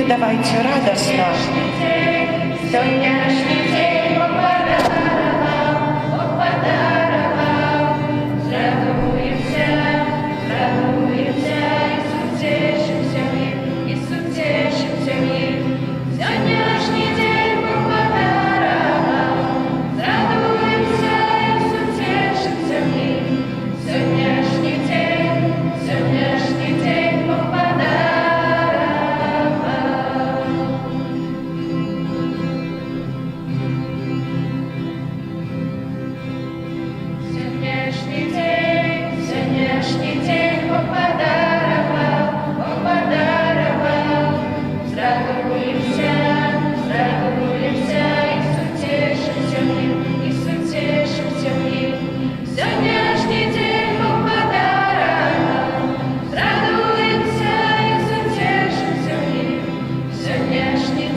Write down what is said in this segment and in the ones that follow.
Давайте радостно. Сонячний день подарував, зрадуємося, і сутешимся в нім. Сонячний день подарував, зрадуємося, і сутешимся в нім. Сонячний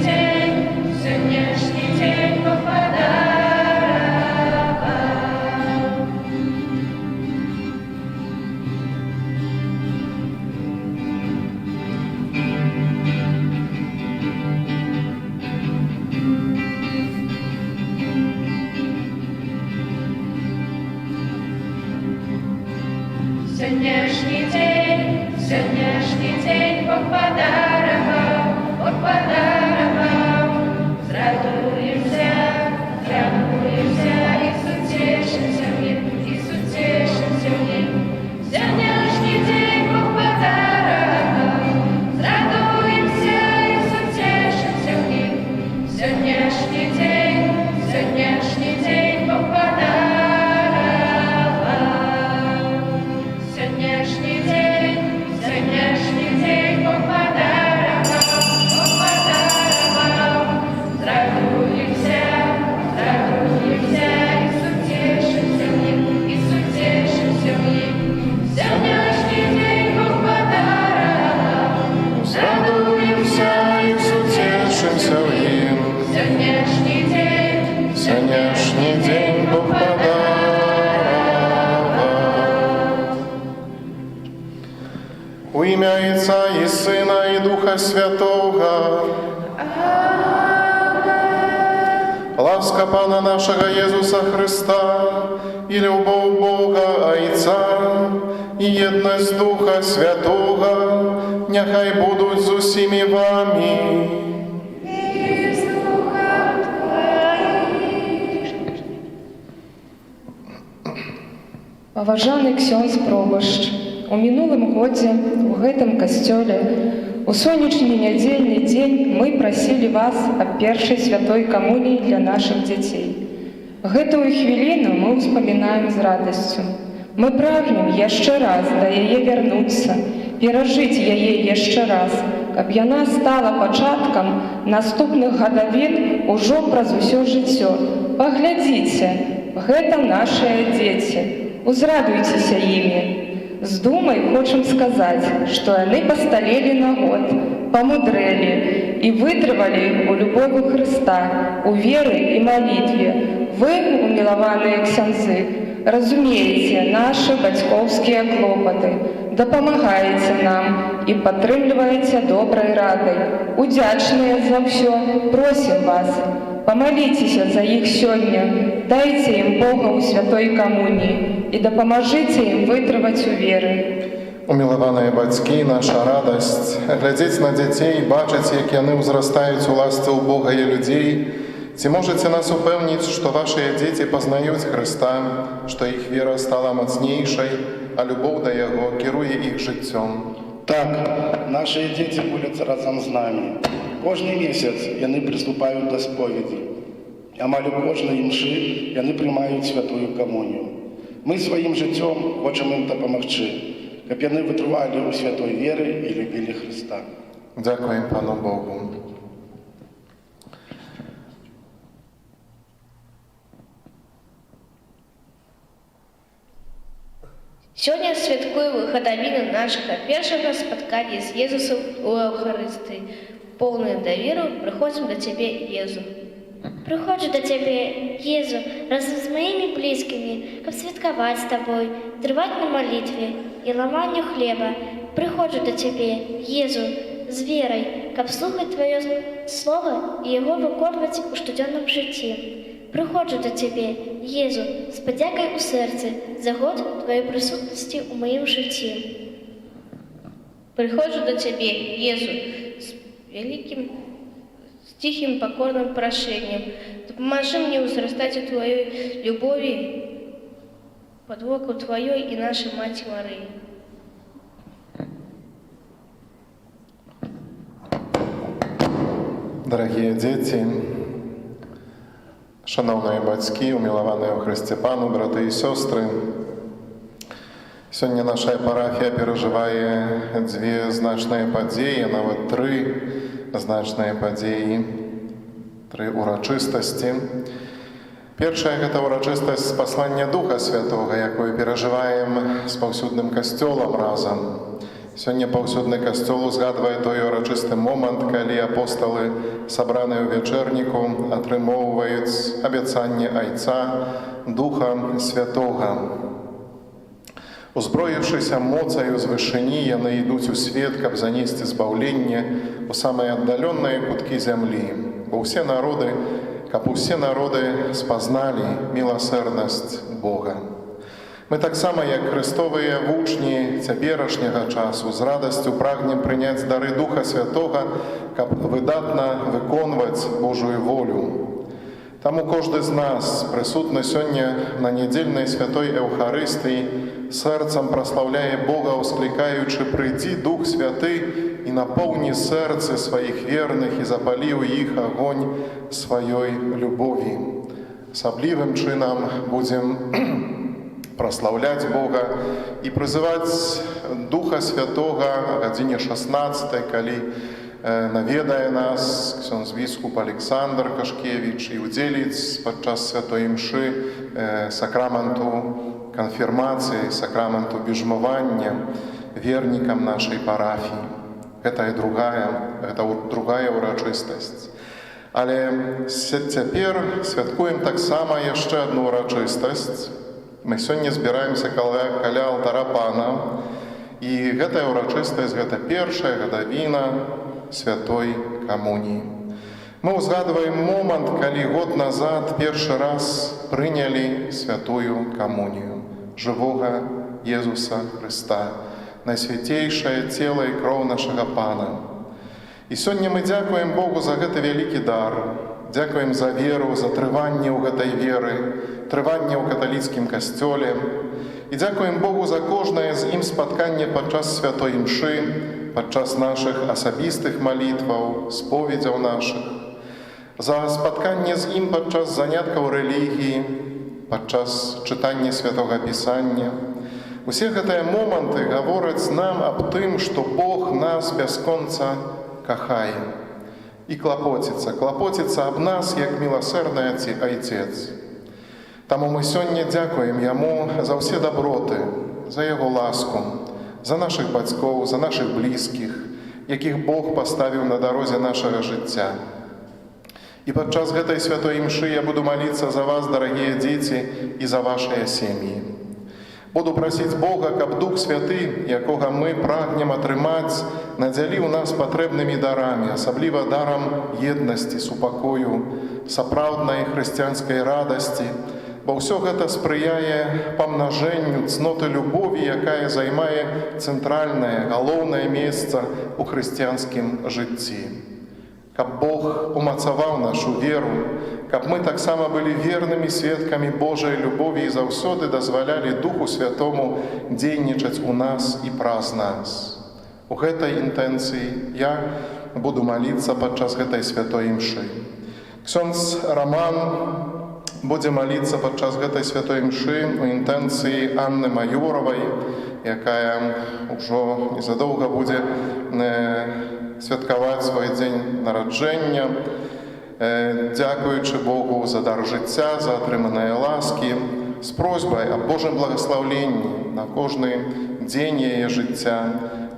день подарував. Сонячний день Бог подарував, зрадуємося, і сутешимся в нім. Сонячний день Бог подарував, зрадуємося, і сутешимся в нім. Сонячний день Бог подарував, сонячний день Бог подарував, зрадуємося, і сутешимся в нім. Сонячний день Бог подарував, зрадуємося і сутешимся в нім. Сонячний день Бог подарував. У ім'я Отця і Сина і Духа Святого. Ласка Пана нашого Єсуса Христа, і любов Бога Отця, і єдність Духа Святого, нехай будуть з усіми вами. Паважаны ксёндз пробашч, у мінулым годзе у гэтым касцёле у сонечны нядзельны дзень мы прасілі вас аб першай святой камуніі для нашых дзяцей. Гэтую хвіліну мы ўспамінаем з радасцю. Мы прагнем яшчэ раз да яе вярнуцца, перажыць яе яшчэ раз, каб яна стала пачаткам наступных гадавін ужо праз усё жыццё. Паглядзіце, гэта нашыя дзеці. Узрадуйцеся імі. З думай хочам сказаць, што яны пасталелі на год, памудрэлі і вытрывалі ў любові Хрыста, у веры і малітве. Вы, умілаваныя ксяндзы, разумееце нашы бацькоўскія клопаты, дапамагаеце нам і падтрымліваеце добрай радай. Удзячныя за ўсё, просім вас, памаліцеся за іх сёння, дайце ім Бога ў святой камуніі і дапамажыце ім вытрываць у веры. Умілаваныя бацькі, наша радасць, глядзець на дзяцей, бачыць, як яны ўзрастаюць у ласцы ў Бога і людзей. Ці можаце нас упэўніць, што вашыя дзеці пазнаюць Хрыста, што іх вера стала мацнейшай, а любоў да Яго кіруе іх жыццём? Так, нашыя дзеці моляцца разам з намі. Кожны месяц яны прыступаюць да споведзі. Амаль у кожнай імшы яны прымаюць святую камунію. Мы сваім жыццём хочам ім дапамагчы, каб яны вытрывалі ў святой веры і любілі Хрыста. Дзякуем Пану Богу. Сёння святкуем гадавіну нашага першага спаткання з Езусам у Еўхарыстыі. Поўныя даверу прыходзім да Цябе, Езу. Прыходжу да Цябе, Езу, разам з маімі блізкімі, каб святкаваць з Табой, трываць на малітве і ламанню хлеба. Прыходжу да Цябе, Езу, з верай, каб слухаць Тваё слова і яго выконваць у штодзённым жыцці. Прыходжу да Цябе, Езу, з падзякай у сэрцы за год Тваёй прысутнасці ў маім жыцці. Прыходжу да Цябе, Езу, з вялікім, з ціхім пакорным прашэннем. Дапамажы мне ўзрастаць у Тваёй любові пад воку Тваёй і нашай Маці Марыі. Дорогие дети, шановные бацькі, умілаваныя ў Хрысце Пану, браты і сёстры, сёння наша парафія перажывае дзве значныя падзеі, нават тры значныя падзеі, тры урачыстасці. Першая – гэта урачыстасць паслання Духа Святога, якую перажываем з паўсюдным касцёлам разам. Сёння паўсюдны касцёл узгадвае той урачысты момант, калі апосталы, сабраныя ў вячэрніку, атрымоўваюць абяцанне Айца Духа Святога. Узброіўшыся моцаю з вышыні, яны ідуць у свет, каб занесці збаўленне у самыя аддаленныя куткі зямлі, бо ўсе народы, каб усе народы спазналі міласэрнасць Бога. Мы таксама, як хрыстовыя вучні цяперашняга часу, з радасцю прагнем прыняць дары Духа Святога, каб выдатна выконваць Божую волю. Таму кожны з нас, прысутны сёння на нядзельнай святой Эўхарыстыі, сэрцам праслаўляе Бога, усклікаючы: «Прыйдзі, Дух Святы, і напоўні сэрцы сваіх верных і запалі ў іх агонь сваёй любові». Асаблівым чынам будзем праслаўляць Бога і прызываць Духа Святога о гадзіне 16, калі наведае нас ксёндз біскуп Александр Кашкевіч і удзеліць падчас святой імшы сакраменту канфірмацыі, сакраменту біжмавання вернікам нашай парафіі. Гэта другая урачыстасць. Але цяпер святкуем таксама яшчэ адну урачыстасць. Мы сёння збіраемся каля алтара Пана, і гэтая урачыстасць, гэта першая гадавіна святой камуніі. Мы ўзгадваем момант, калі год назад першы раз прынялі святую камунію жывога Езуса Хрыста, найсвяцейшае цела і кроў нашага Пана. І сёння мы дзякуем Богу за гэты вялікі дар, дзякуем за веру, за трыванне ў гэтай веры, трыванне ў каталіцкім касцёле. І дзякуем Богу за кожнае з ім спатканне падчас святой імшы, падчас нашых асабістых малітваў, споведзяў нашых, за спатканне з ім падчас заняткаў рэлігіі, падчас чытання святога Пісання. Усе гэтыя моманты гавораць нам аб тым, што Бог нас бясконца кахае і клапоціцца аб нас, як міласэрны Айцец. Таму мы сёння дзякуем Яму за ўсе даброты, за Яго ласку, за нашых бацькоў, за нашых блізкіх, якіх Бог паставіў на дарозе нашага жыцця. І падчас гэтай святой імшы я буду маліцца за вас, дарагія дзеці, і за вашыя сем'і. Буду прасіць Бога, каб Дух Святы, якога мы прагнем атрымаць, надзяліў нас патрэбнымі дарамі, асабліва дарам еднасці, супакою, сапраўднай хрысціянскай радасці, бо ўсё гэта спрыяе памнажэнню цноты любові, якая займае цэнтральнае, галоўнае месца ў хрысціянскім жыцці. Каб Бог умацаваў нашу веру, каб мы таксама былі вернымі сведкамі Божай любові і заўсёды дазвалялі Духу Святому дзейнічаць у нас і праз нас. У гэтай інтэнцыі я буду маліцца падчас гэтай святой імшы. Ксёндз Раман будзе маліцца падчас гэтай святой імшы у інтэнцыі Анны Маёравай, якая ўжо незадоўга будзе святкаваць свой дзень нараджэння, дзякуючы Богу за дар жыцця, за атрыманыя ласкі, з просьбай аб Божым благаслаўленні на кожны дзень яе жыцця,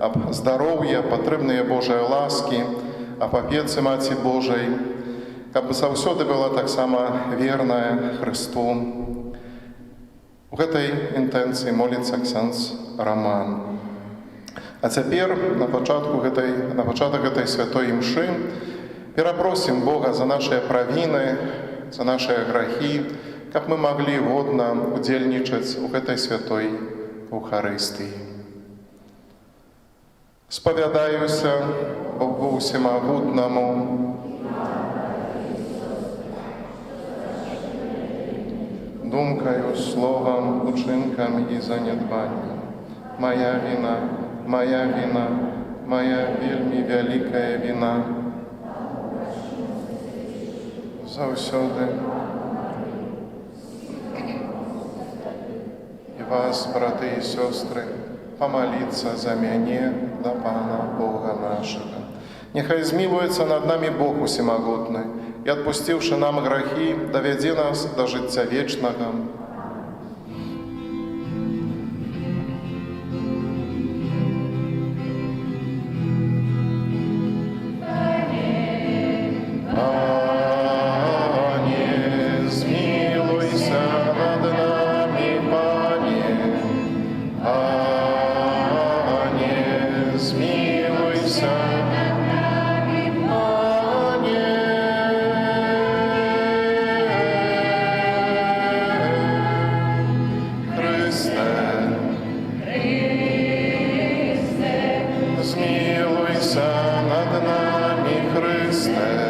аб здароўя, патрэбныя Божыя ласкі, аб апецы Маці Божай, каб заўсёды была таксама верная Хрысту. У гэтай інтэнцыі моліцца ксяндз Раман. А цяпер, на пачатак гэтай святой імшы, перапросім Бога за нашыя правіны, за нашыя грахі, каб мы маглі годна удзельнічаць у гэтай святой Эўхарыстыі. Спавядаюся Богу Усемагутнаму, думкаю, словам, учынкам і занядбаннем. Моя вина, моя вельмі вялікая вина. Заўсёды. І вас, браты і сёстры, помолиться за мяне да Пана Бога нашага. Нехай змілуецца над намі Бог Усемагутны і, адпусціўшы нам грахі, давядзе нас да жыцця вечнага. Христе,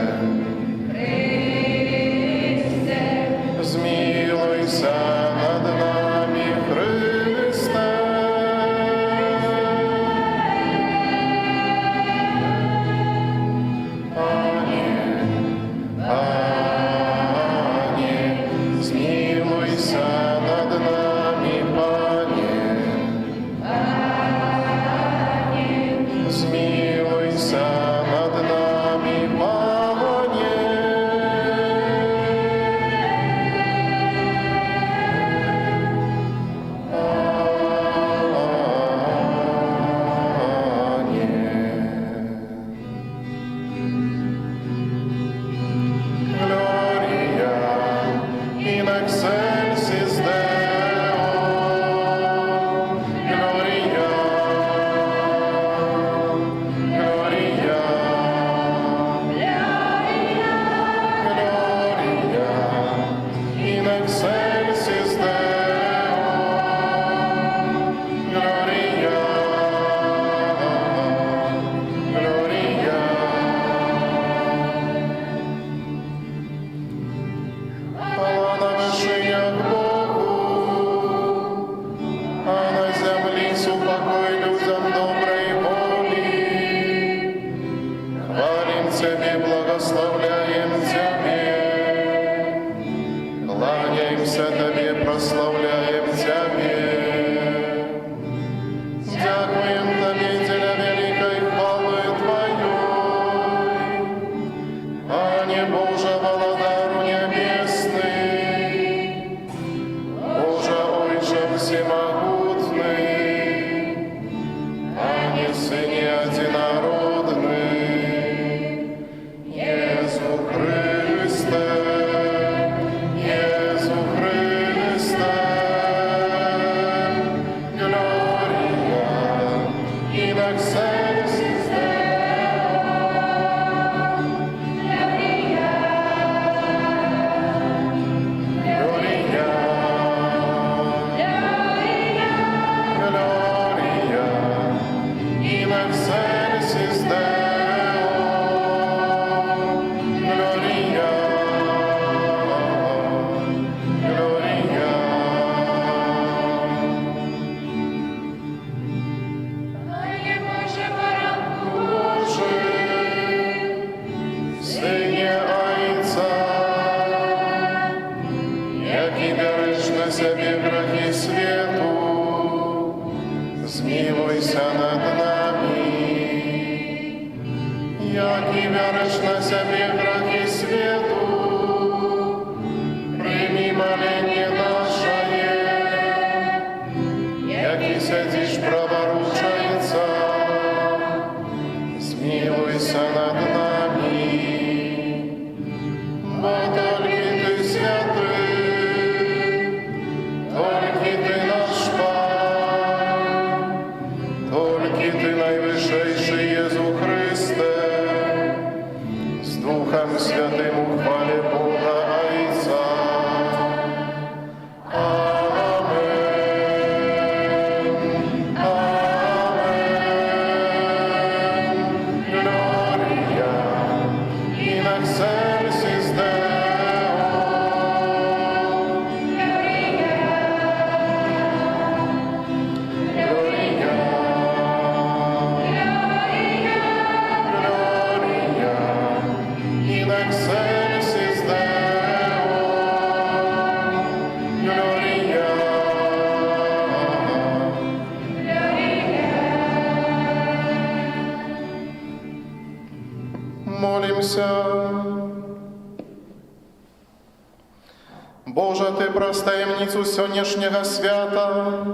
Божа, Ты праз таемніцу сённяшняга свята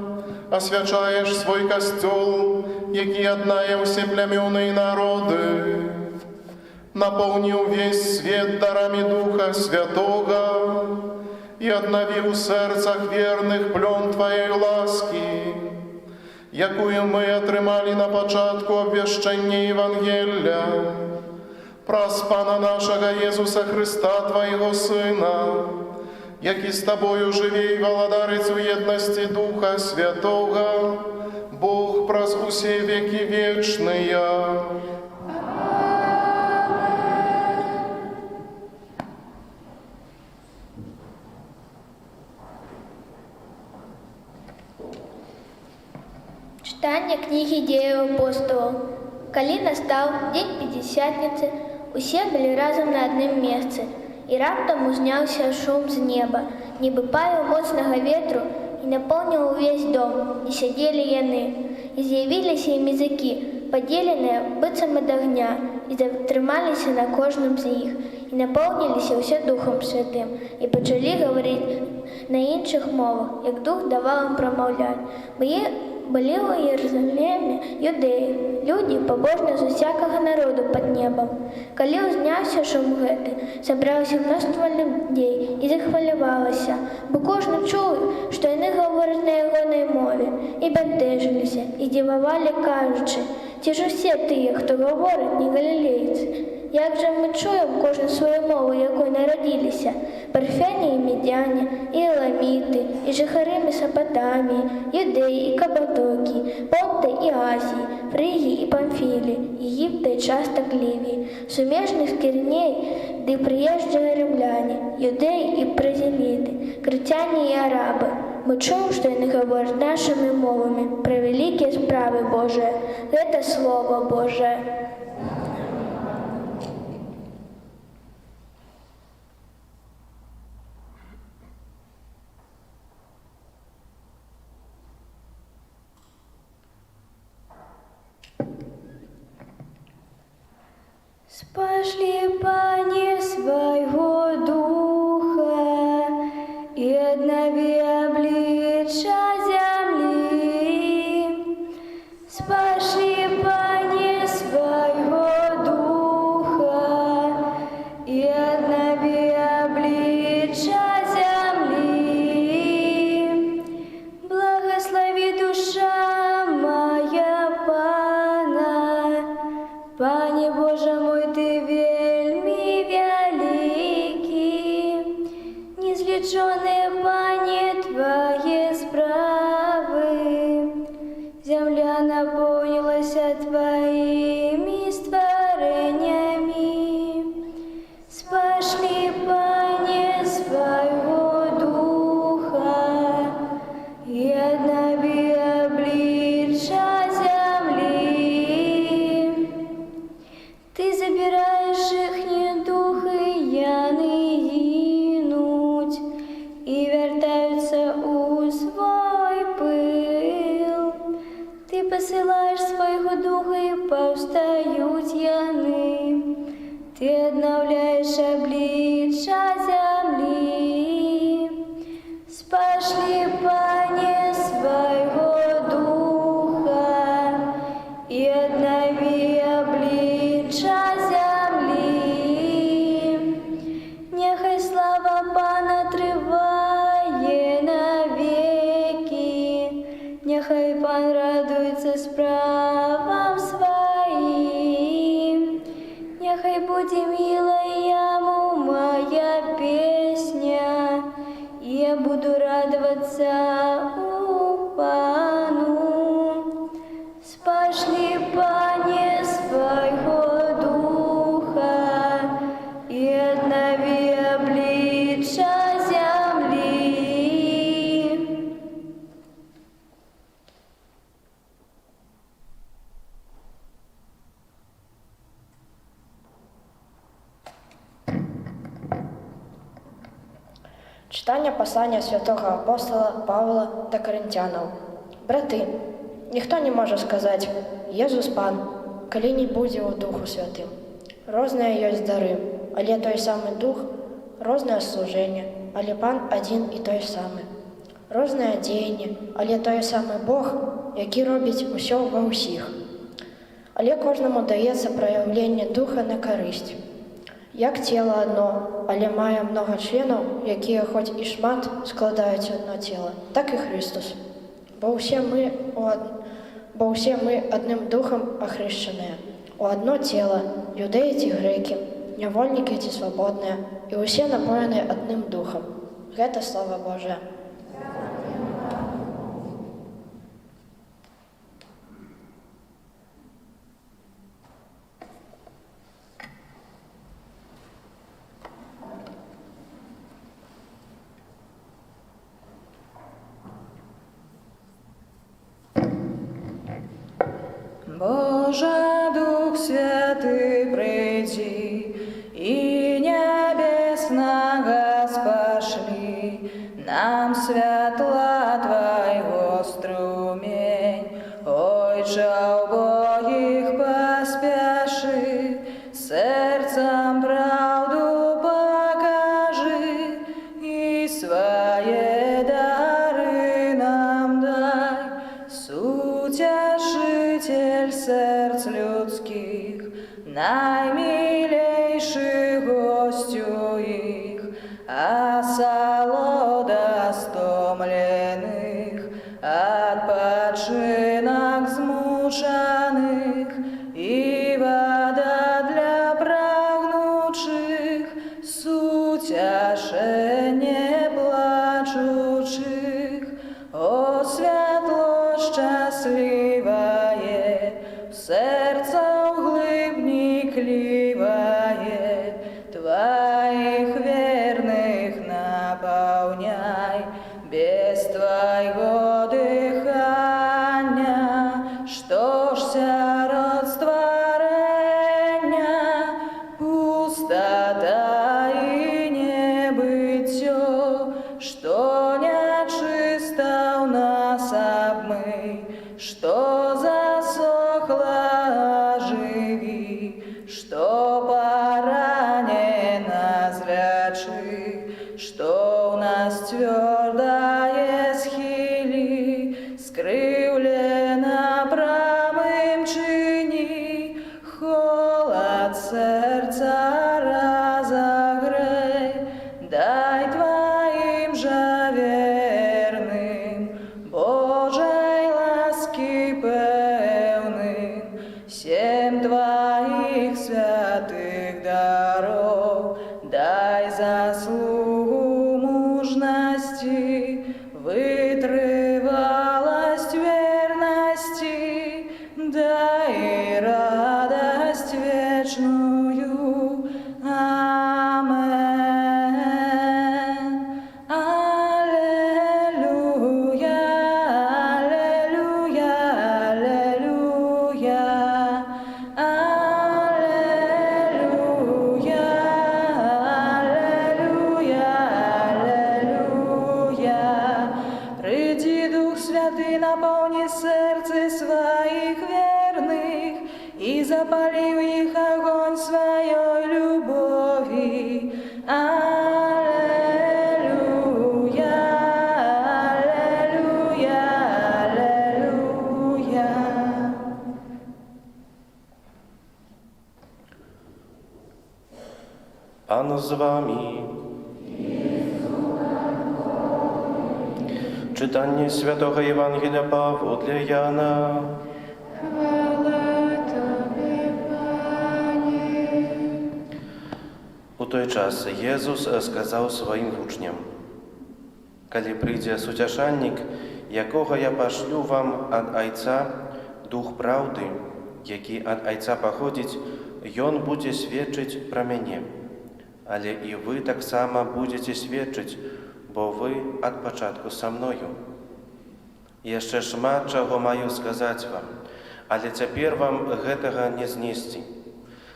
освячаешь свой касцёл, які аднае ўсе плямёны і народы. Напоўні увесь свет дарамі Духа Святога і аднаві ў сэрцах верных плён Тваей ласкі, якую мы атрымалі на пачатку абвяшчэння Евангелля, праз Пана нашага Езуса Христа, Твайго Сына, які з Табою жыве і валадарыць у еднасці Духа Святога, Бог праз усе векі вечныя. Читання книги Дзеяў апостолаў. Калі настаў дзень Пятидесятницы, усе былі разам на адным месцы, і раптам узняўся шум з неба, нібы павеў моцнага ветру, і напоўніў увесь дом, і сядзелі яны. І з'явіліся ім языкі, падзеленыя быццам ад агня, і затрымаліся на кожным з іх, і напоўніліся ўсе Духом Святым, і пачалі гаварыць на іншых мовах, як Дух даваў ім прамаўляць. Былі ў Єрусалімі юдэі, людзі пабожныя з усякага народу пад небам. Калі ўзняўся шум гэты, сабралася мноства людзей і захвалявалася, бо кожны чуў, што яны гавораць на ягонай мове, і бянтэжыліся, і дзівавалі, кажучы: ці ж усе тыя, хто гавораць, не галілейцы? Як жа мы чуем кожны сваю мову, якой нарадзіліся? Парфяне і медяне, і эламіты, і жыхары Месапатаміі, юдэі і Кападокіі, Понта і Азіі, Фрыгіі і Памфіліі, Егіпта і частак Лівіі, сумежных Кіріней, ды прыезджыя рымляне, юдэі і празеліты, крыцяне і арабы. Мы чуем, што яны гавораць нашымі мовамі пра вялікія справы Божыя. Гэта Слова Божае. Спошли, Пане, Своего Духа и обнови обличья земли. Спошли, Пане, Своего Духа и обнови обличья земли. Благослови душа моя Пана, Пане Боже мой, Ты вельми великий, незлічоне, Пане, Твои справы. Земля наполнилася Твоими створениями. Спошли, Пане, Своего Духа и обнови обличья земли. Ты забираешь ихние духи, яны гинуть, и вертаются у свой пыл. Ты посылаешь Своего Духа, и повстают яны. Ты обновляешь обличья земли. Спошли, Пане, Своего Духа и обнови обличья земли. Нехай слава Пана триває навеки, нехай Пан радується справам Своим. Нехай буде мила Йому моя песня, и я буду радоваться у Пану. Спошли, Пане, Своего Духа и обнови обличья земли. Читання послання святого апостола Павла до Коринтянам. Брати, ніхто не може сказати «Єсус Пан», коли не буде у Духу Святим. Розныя ёсць дары, але той самы Дух, рознае служэнне, але Пан один і той самий. Розныя дзеянні, але той самы Бог, які робіць усё ва ўсіх. Але кожнаму даецца праяўленне духа на карысць. Як цела адно, але мае многа членаў, якія хоць і шмат складаюць адно цела, так і Христос. Бо ўсе мы адным духам ахрышчаныя. У адно цела, юдэі ці грэкі, нявольнікі ці свабодныя, і ўсе напоеныя адным духам. Гэта слава Божая. Боже, Дух Святый, приди, и небесного спошли, нам светла Твоего струмень, Отче убогих поспеши, сердцем правду покажи, и свои дары нам дай, Утешитель сердц людских, наимилейший гостю их, осолода стомленных, odpoczynek zmuszanych i woda dla pragnących, утешение плачущих, о світло щасливое, в серце углибникливое, Твоих верных наполняй, без Твоего дыхания, что ж сярод створения, пустота и небытье, что нечисто у нас обмый, что засохло оживи, что поранено зрячи, что у нас твердое схили, скривлено промым чини, холод сердца разогрей, дай Твоим же верным, Божей ласки певным, всем Твоих святых даров, дай заслугу мужности, вытривалость верности, дай радость вечную. Амен. Аллилуйя, аллилуйя, аллилуйя, аллилуйя, аллилуйя, аллилуйя. Приди, Дух Святый, наполни сердце своих верных и запали в их огонь своей любови. Аллилуйя, аллилуйя, аллилуйя. Pan z wami. Czytanie Świętego Ewangelia Pawła dla Jana. У той час Єзус сказав своїм учням: «Коли прийде сутішальник, якого я пошлю вам від Отця, Дух правди, який від Отця походить, Ён буде свідчить про мене. Але і ви так само будете свідчить, бо ви від початку со мною. Jeszcze шмат чого маю сказати вам, але тепер вам гэтага не знесці.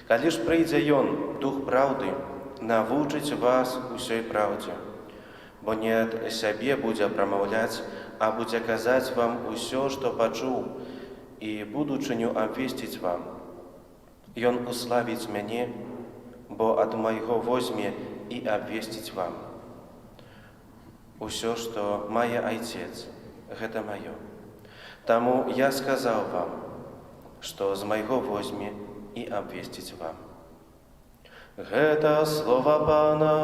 Калі ж прийде Ён, Дух правды, навучыць вас усёй правдзе, бо не ад сябе будзе прамаўляць, а будзе казаць вам усё, што пачуў, і будучыню абвесціць вам. Ён уславіць мяне, бо ад майго возьме і абвесціць вам. Усё, што мае айцец, гэта маё. Таму я сказаў вам, што з майго возьме і абвесціць вам. Гэта слова Пана.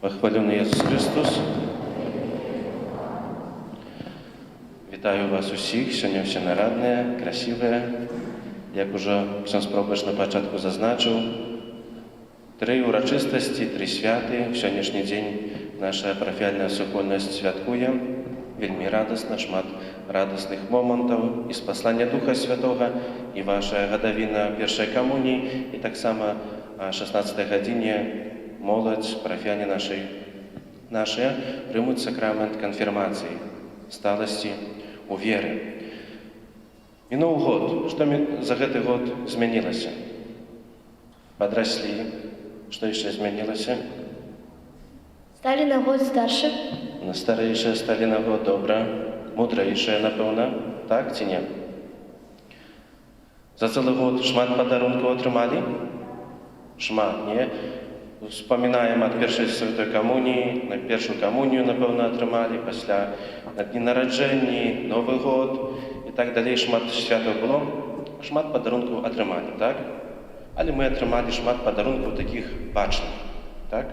Пахвалёны Єсус Христос. Вітаю вас усіх. Сьогодні всі нарадне, красиве. Як уже ksiądz proboszcz на початку зазначив, 3 урочистості, 3 святи. В сьогоднішній день наша парафіяльна супольність святкує. Вельми радісна, шмат радісних моментів із послання Духа Святого, і ваша годовина першої комунії, і так само о 16 годині молодь, парафіяне наші приймуть сакрамент конфірмації, сталості у вірі. Минув год. Что за этот год изменилось? Подросли. Что еще изменилось? Стали на год старше. Старейшие стали на год добре. Мудрейшие, напевно. Так чи ні? За целый год шмат подарунков отримали? Шмат, не? Вспоминаем от першей святой коммунии, на першую коммунию, напевно, отримали, після на дні народження, Новий год і так далі. Шмат святого було, шмат подарунків отримали, так? Але ми отримали шмат подарунків таких бачних, так?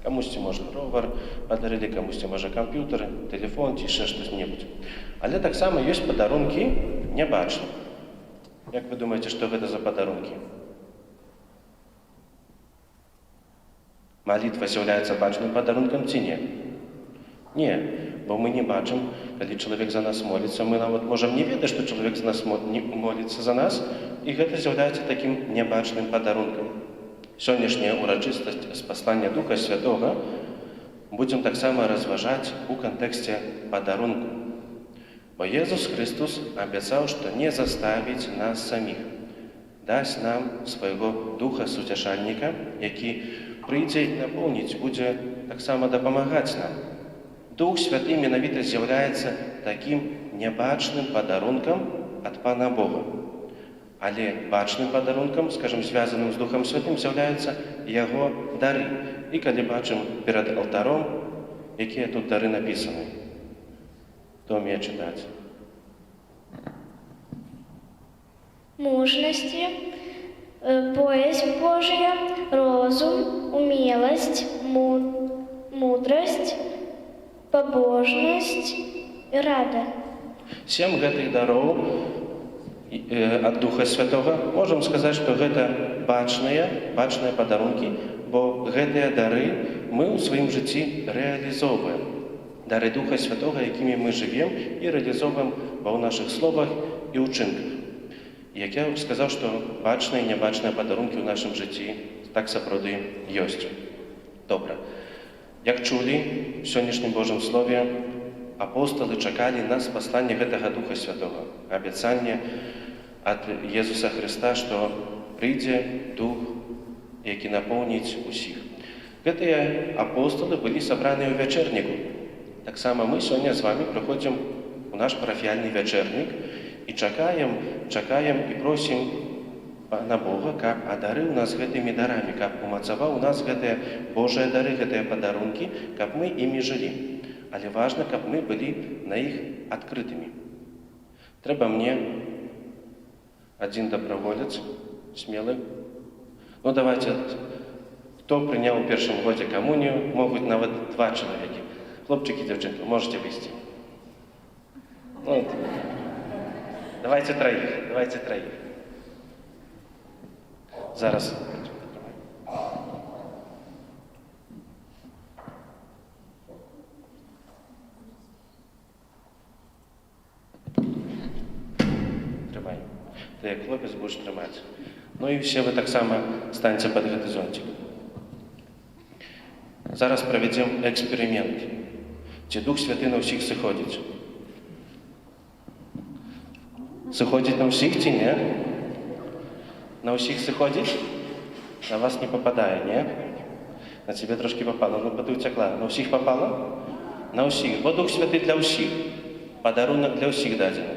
Комусь може ровер подарили, комусь може комп'ютер, телефон чи ще щось-небудь. Але так само є подарунки небачні. Як ви думаєте, що це за подарунки? Молитва з'являється бачним подарунком чи ні? Ні, бо ми не бачимо, коли чоловік за нас молиться. Ми навіть можемо не відати, що чоловік за нас молиться за нас, і це з'являється таким небачним подарунком. Сьогоднішня урочистость з послання Духа Святого будемо так само розважати у контексті подарунку. Бо Ісус Христос обіцяв, що не заставить нас самих, дасть нам свого Духа Сутішальника, який прийде і наповнить, буде так само допомагати нам. Дух Святий менавіта з'являється таким небачним подарунком від Пана Бога. Але бачним подарунком, скажімо, зв'язаним з Духом Святим, з'являються Його дари. І коли бачимо перед алтаром, які тут дари написані. Хто вміє читати? Мужности, боязнь Божия, розум, умелость, мудрость, побожность и рада. 7 гэтых дароў ад Духа Святого, можам сказаць, што гэта бачныя падарункі, бо гэтыя дары мы ў сваім жыцці рэалізоўваем. Дары Духа Святого, якімі мы жывем і рэалізоўваем ва ў нашых словах і ўчынках. Як я сказаў, што бачныя і нябачныя падарункі ў нашым жыцці так сапраўды ёсць. Добра. Як чулі в сённяшнім Божым Слове, апостолы чакалі на спасланне гэтага Духа Святого, абяцанне ад Езуса Христа, што прыйдзе Дух, які напоўніць усіх. Гэтыя апостолы былі сабраныя ў вячэрніку. Таксама мы сёння з вами прыходзім у наш парафіяльны вячэрнік і чакаем і просім Пана Бога, каб адарыў нас гэтымі дарамі, каб умацаваў у нас гэтыя Божыя дары, гэтыя падарункі, каб мы імі жылі. Але важна, каб мы былі на іх адкрытымі. Трэба мне адзін доброволец, смелы. Ну, давайте, хто прыняў у першым годзе камунію, могуць нават 2 чалавекі. Хлопчыкі, дзяўчынкі, можете выйсці. Ну, давайте троих. Зараз. Трымай. Ты як хлопец будеш трымаць. Ну і все вы таксама станьце пад гэты зонцік. Зараз правядзем эксперымент. Ці Дух Святы на ўсіх сыходзіць? Сыходзіць на ўсіх ці не? На ўсіх сыходзіць? На вас не попадае, не? На цябе трошки попало. Ну, ты уцякла. На ўсіх попало? на ўсіх, бо Дух Святы для ўсіх, падарунак для ўсіх дадзены.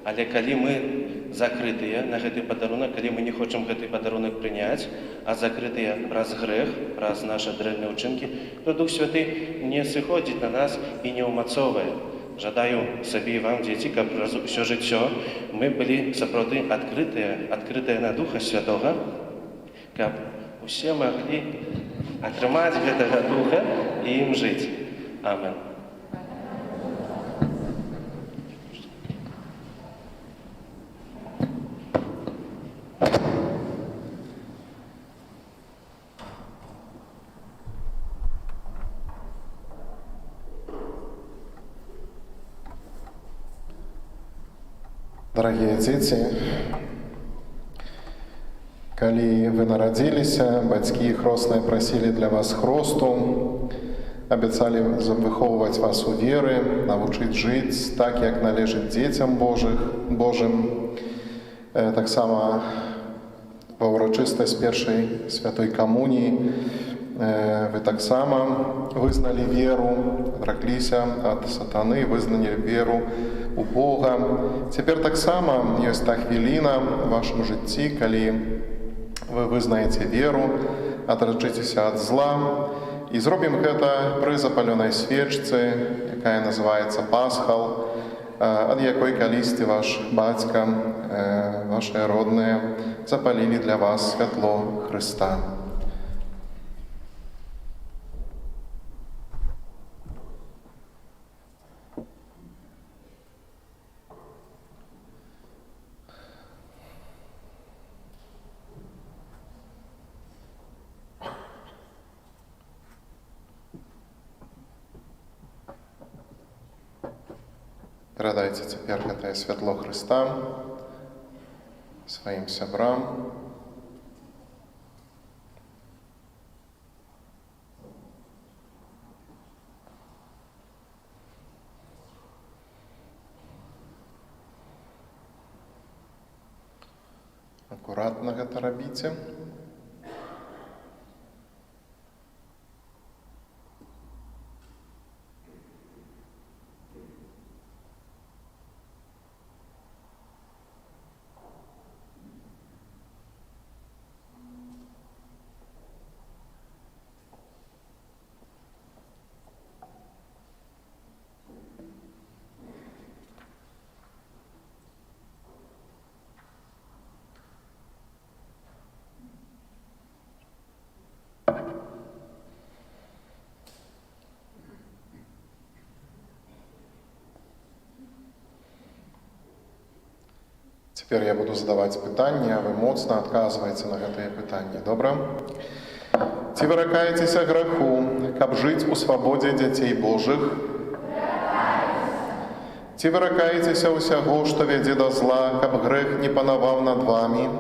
Але калі мы закрытыя на гэты падарунак, калі мы не хочам гэты падарунак прыняць, а закрытыя праз грэх, праз нашы дрэнныя ўчынкі, то Дух Святы не сыходзіць на нас і не ўмацоўвае. Жадаю сабе і вам, дзеці, каб усё жыццё мы былі сапраўды адкрытыя на Духа Святога, каб усе маглі атрымаць гэтага Духа і ім жыць. Амен. Дорогие дети, калі вы нарадзіліся, бацькі і хросныя прасілі для вас хросту, абяцалі выхоўваць вас у веры, навучыць жыць так, як належыць дзецям Божым. Таксама ва ўрачыстасць першай святой камуніі вы таксама вызналі веру, адракліся ад сатаны, вызналі веру у Бога. Цяпер таксама ёсць та хвіліна ў вашым жыцці, калі вы вызнаеце веру, адрачыцеся ад зла, і зробім гэта пры запалёнай свечцы, якая называецца Пасхал, ад якой калісьці ваш бацька, вашыя родныя запалілі для вас святло Хрыста. Перадайце цяпер гэтае святло Хрыста сваім сябрам. Акуратна гэта рабіце. Цяпер я буду задаваць пытанні, а вы моцна адказваеце на гэтыя пытанні. Добра? Ці выракаецеся граху, каб жыць у свабодзе дзяцей Божых? Ці выракаецеся ўсяго, што вядзе да зла, каб грэх не панаваў над вамі?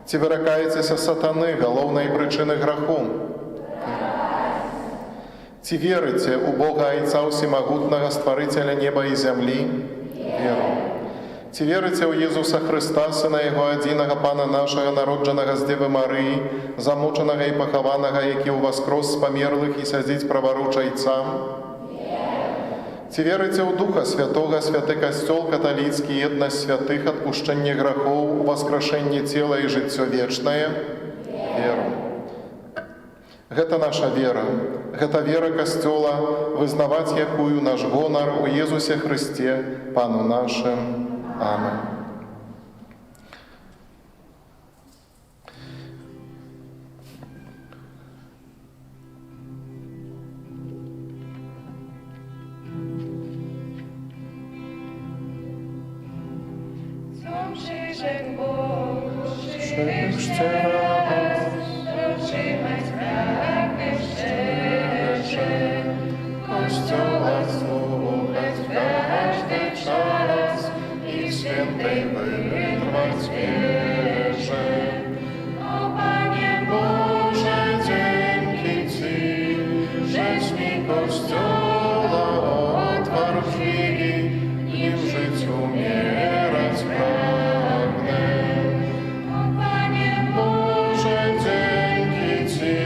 Ці выракаецеся сатаны, галоўнай прычыны граху? Ці верыце ў Бога Айца Усімагутнага, Стварыцеля неба і зямлі? Веру. Ці верыце ў Езуса Хрыста, Сына Яго адзінага, Пана нашага, народжанага з Дзевы Марыі, замучанага і пахаванага, які ўваскрос з памерлых і сядзіць праворуч Айца? Ці верыце ў Духа Святога, Святы Касцёл каталіцкі, еднасць святых, адпушчэнне грахоў, уваскрашэнне цела і жыццё вечнае? Веру. Гэта наша вера. Гэта вера Касцёла, вызнаваць якую наш гонар у Езусе Хрысце, Пану нашым. Амен. Przyszedł Bóg, przyjście raz, otrzymać pragnę szczerze, Kościoła słuchać w każdy czas i świętej wytrwać wierze. O Panie Boże, dzięki Ci, żeś mi Kościoła otwarł drzwi i w życiu umierać pragnę. O Panie Boże, dzięki Ci,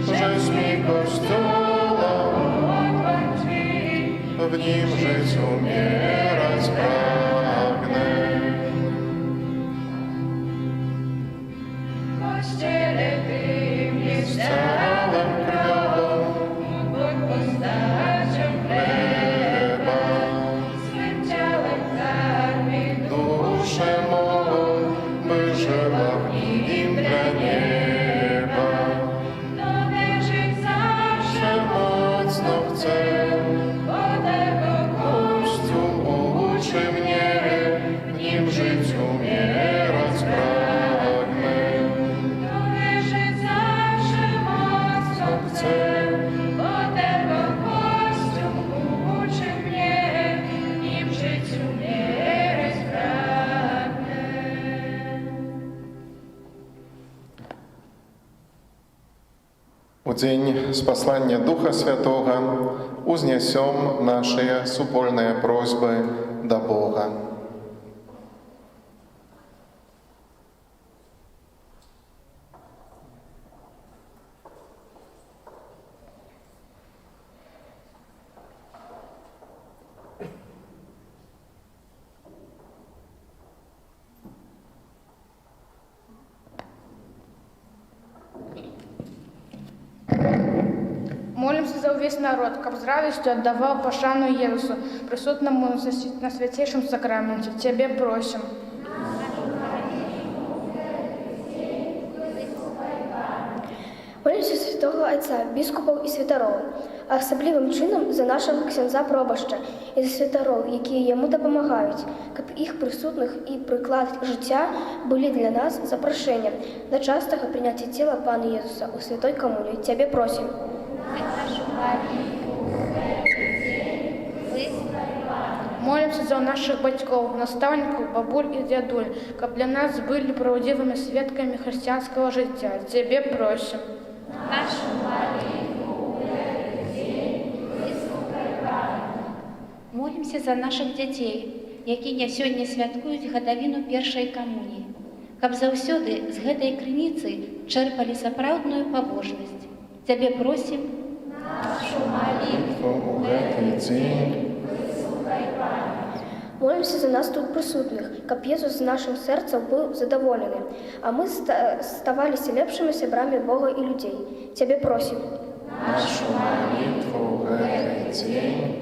żeś mi Kościoła в ним жить умирать прагнę. Kościele tym jest ciałem krwiową, mógł Bóg postacią chleba, swym ciałem karmił Duszę mą, by żyła w nim dla nieba. dowierzyć zawsze Że mocno chcę, bo tego Kościół uczy mnie, w nim żyć umierać pragnę. dowierzyć zawsze mocno chcę, bo tego Kościół uczy mnie, nim żyć umierać pragnę. У дзень спаслання Духа Святого узнясём нашыя супольныя просьбы да Бога. Молимся за увесь народ, каб з радостью отдавал пошану Иисусу, присутному на святейшем сакраменте. Тебе просим. Молимся святого Отця, біскупів і святаров, а особливим чином за нашого ксяндза Пробашча і за святаров, які йому допомагають, каб їх присутних і приклад життя були для нас запрошенням до частого прийняття тіла Пана Ісуса у Святой Комунії. Тебе просим. Молимся за наших батьков, наставников, бабуль і дядуль, каб для нас були правдивими свідками християнського життя. Тебе просим. Молимся за наших дзяцей, якія сёння святкуюць гадавіну першай камуніі, каб заўсёды з гэтай крыніцы чэрпалі сапраўдную пабожнасць. Цябе просім, У гэты дзень Молимся за нас тут присутних, каб Ісус з нашим серцем був задоволений, а ми ставалися лепшими сябрамі Бога і людей. Тебе просим. нашу молитву в гэты дзень.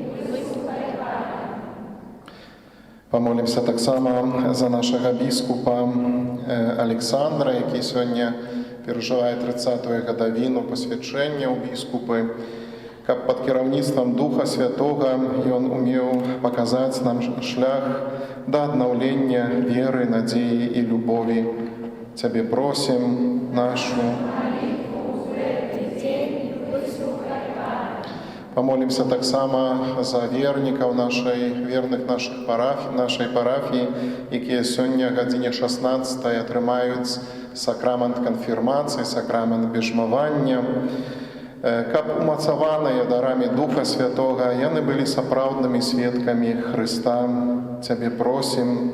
Памолімся таксама за нашага біскупа Александра, які сёння перажывае 30-ю гадавіну пасвячэння ў біскупы, каб пад кіраўніцтвам Духа Святога ён умеў паказаць нам шлях да аднаўлення веры, надзеі і любові. Цябе просім нашу. Памолімся таксама за вернікаў верных нашай парафіі, якія сёння гадзіне 16 атрымаюць сакрамент канфірмацыі, сакрамент бежмавання. Каб умацаваныя дарамі Духа Святога яны былі сапраўднымі сведкамі Хрыста. Цябе просім.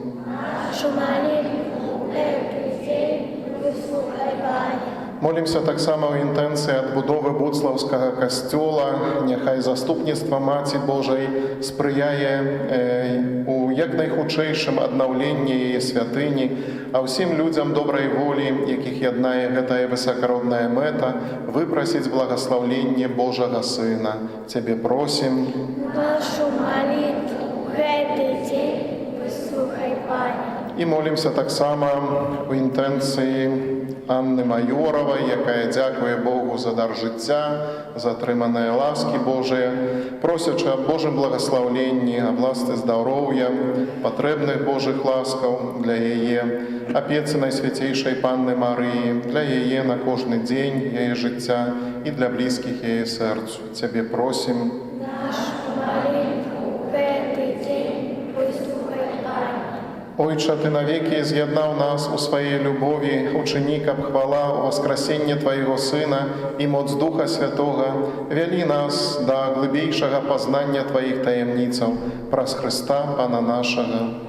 Молімся таксама ў інтэнцыі адбудовы Буцлаўскага касцёла. Няхай заступніцтва Маці Божай спрыяе у як найхутчэйшым аднаўленні яе святыні, а ўсім людзям добрай волі, якіх яднае гэтая высакародная мэта, выпрасіць благаслаўленне Божага Сына. Цябе просім. Нашу молитву гэты дзень выслухай, Пане. І молімся таксама у інтэнцыі Анны Майоравай, якая дзякуе Богу за дар жыцця, за атрыманыя ласкі Божыя, просячы аб Божым благаслаўленні, аб ласцы здароўя, патрэбных Божых ласкаў для яе, апецы Найсвяцейшай Панны Марыі, для яе на кожны дзень яе жыцця і для блізкіх яе сэрцу. Цябе просім. Нашу молитву гэты дзень выслухай, Пане. Ойча, Ты навекі з'яднаў нас у сваёй любові, учыні, каб хвала ў васкрасенне Твайго Сына і моц Духа Святога вялі нас да глыбейшага пазнання Тваіх таямніцаў праз Хрыста, Пана нашага.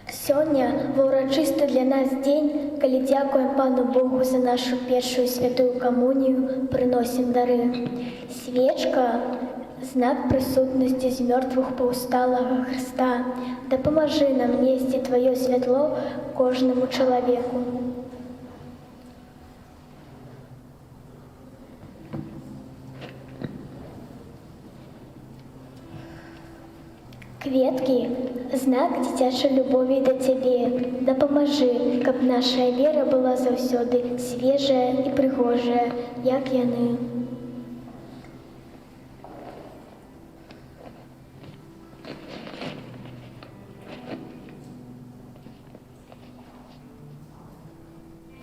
Сёння урачысты для нас дзень, калі дзякуем Пану Богу за нашу першую святую камунію, прыносім дары. Свечка знак присутності з мертвих повсталого Христа, допоможи нам нести Твоє світло кожному чоловіку. Кветкі – знак дзіцячай любові да Цябе. Дапамажы, каб наша вера была заўсёды свежая і прыгожая, як яны.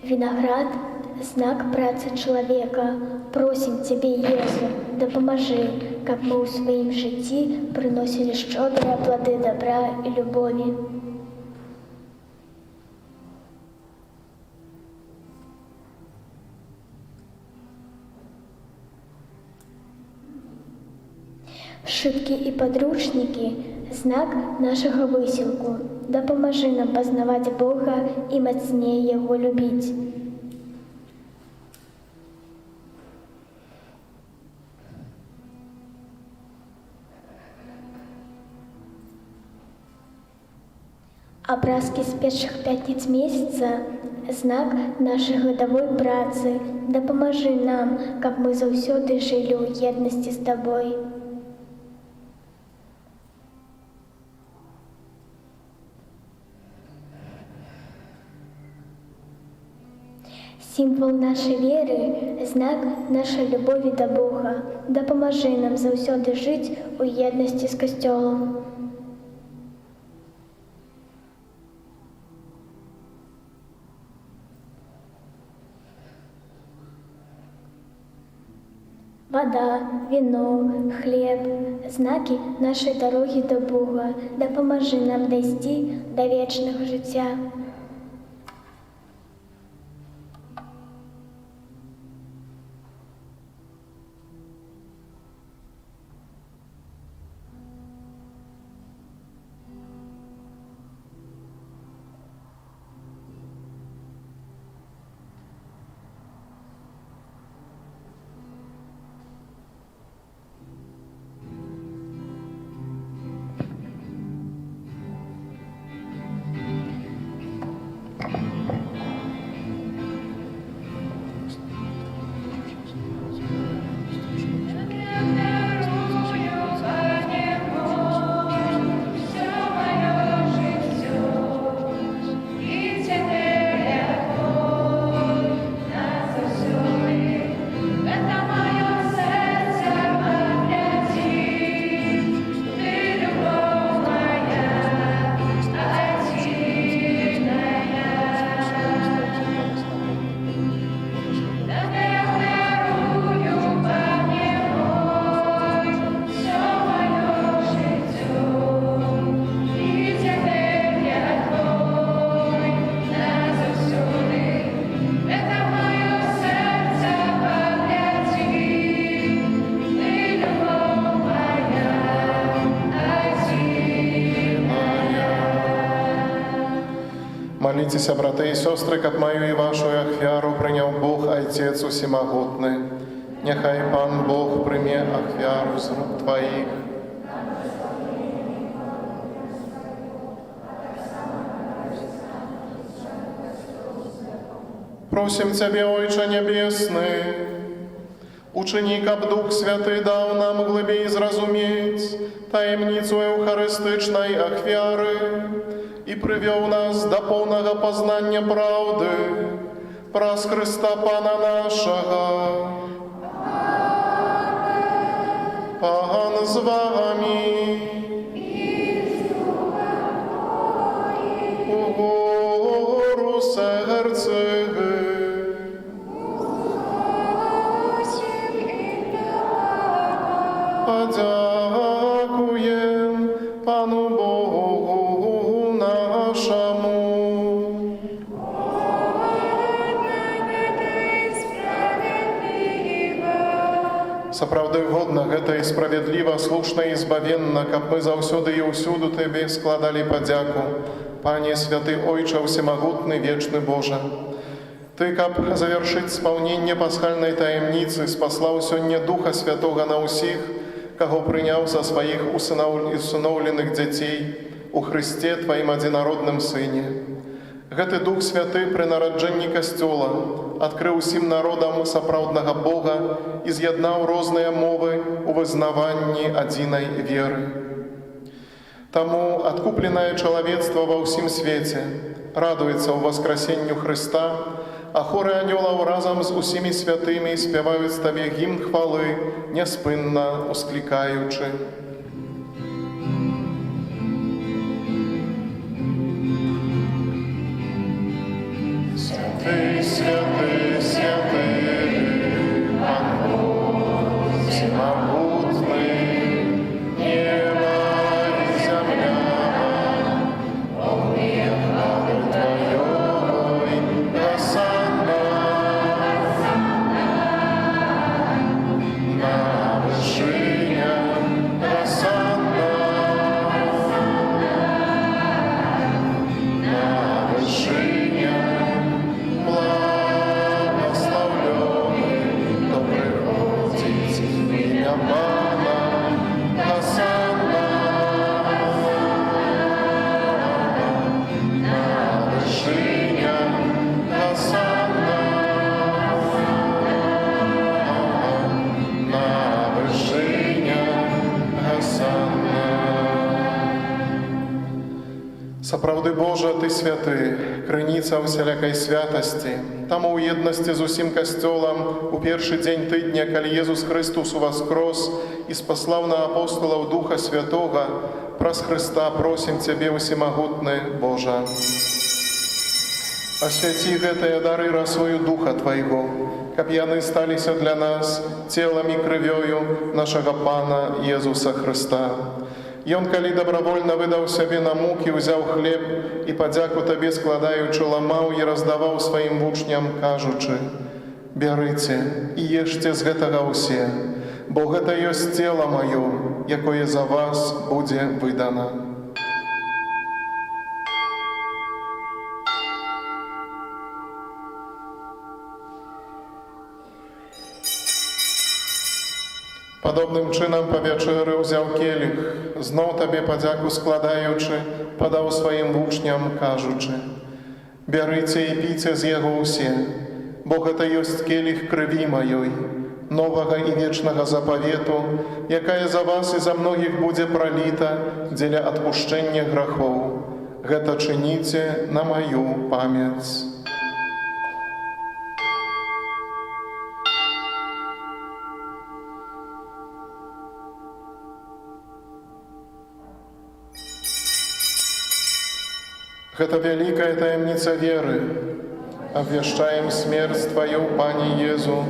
Виноград – знак працы чалавека. Просім Цябе, Езу, дапамажы, каб мы ў сваім жыцці прыносілі шчодрыя плады добра і любові. Шыткі і падручнікі – знак нашага высілку. Дапамажы нам пазнаваць Бога і мацней Яго любіць. Абразкі з першых пятніц месяца – знак нашай гадавой працы. Дапамажы нам, каб мы заўсёды жылі ў еднасці з Табой. Сімвал нашай веры – знак нашай любові да Бога. Дапамажы нам заўсёды жыць у еднасці з Касцёлам. Вода, вино, хлеб – знакі нашай дарогі да Бога. Дапамажы нам дайсці да вечнага жыцця. Молитеся, браты и сестры, каб мою и вашу ахвяру принял Бог, Отец Усемогутный. Нехай Пан Бог прийме ахвяру з рук Твоих. Просим Тебе, Ойче Небесный, учини, каб Дух Святый дал нам глыбей зразумець таемницу эўхарыстычнай ахвяры и привел нас до полного познания правды праз Христа Пана нашего. Пан з вами. Угору серце. Подякуем Пану Богу нашему. Сапраўды годна гэта і справядліва, слушна і збавенна, каб мы заўсёды і ўсюду Тебе складалі падзяку, Пане святы Ойча Всемогутны, вечны Божа. Ты, каб завершыць спаўненне пасхальнай таемніцы, спаслаў сёння Духа Святога на ўсіх, каго прыняў са сваіх усыноўленых дзяцей у Хрысце Тваім адзінародным Сыне. Гэты Дух Святы пры нараджэнні Касцёла адкрыў усім народам сапраўднага Бога і з'яднаў розныя мовы у вызнаванні адзінай веры. Таму адкупленае чалавецтва ва ўсім свеце радуецца ў васкрасенню Хрыста, а хоры анёлаў разам з усімі святымі спяваюць Табе гімн хвалы, няспынна усклікаючы. Святый, святый, святый, Пан Бог всемогутный, небо и земля, полны хвалы Твоей, Госанна, на вышинях, Госанна, на вышинях. Сапраўды Божа, Ты святы, крыніца усялякай святасці. Таму ў еднасці з усім Касцёлам у першы дзень тыдня, калі Езус Христус уваскрос і спаслаў на апостолаў Духа Святога, праз Христа просім Цябе, усемагутны Божа. Асвяці гэтыя дары расою Духа Твайго, каб яны сталіся для нас целам і крывёю нашага Пана Езуса Христа. Ён, калі добровольно выдаў сябе на мукі, узяў хлеб і, падзяку Табе складаючы, ламаў і раздаваў сваім вучням, кажучы: «Бярыце і ешце з гэтага ўсе, бо гэта ёсць цела маё, якое за вас будзе выдана». Падобным чынам па вячэры ўзяў келіх, зноў Табе падзяку складаючы, падаў сваім вучням, кажучы: «Бярыце і піце з яго ўсе, бо гэта ёсць келіх крыві маёй, новага і вечнага запавету, якая за вас і за многіх будзе праліта дзеля адпушчэння грахоў. Гэта чыніце на маю памяць». Гэта вялікая таямніца веры. Абвяшчаем смерць Тваю, Пане Езу,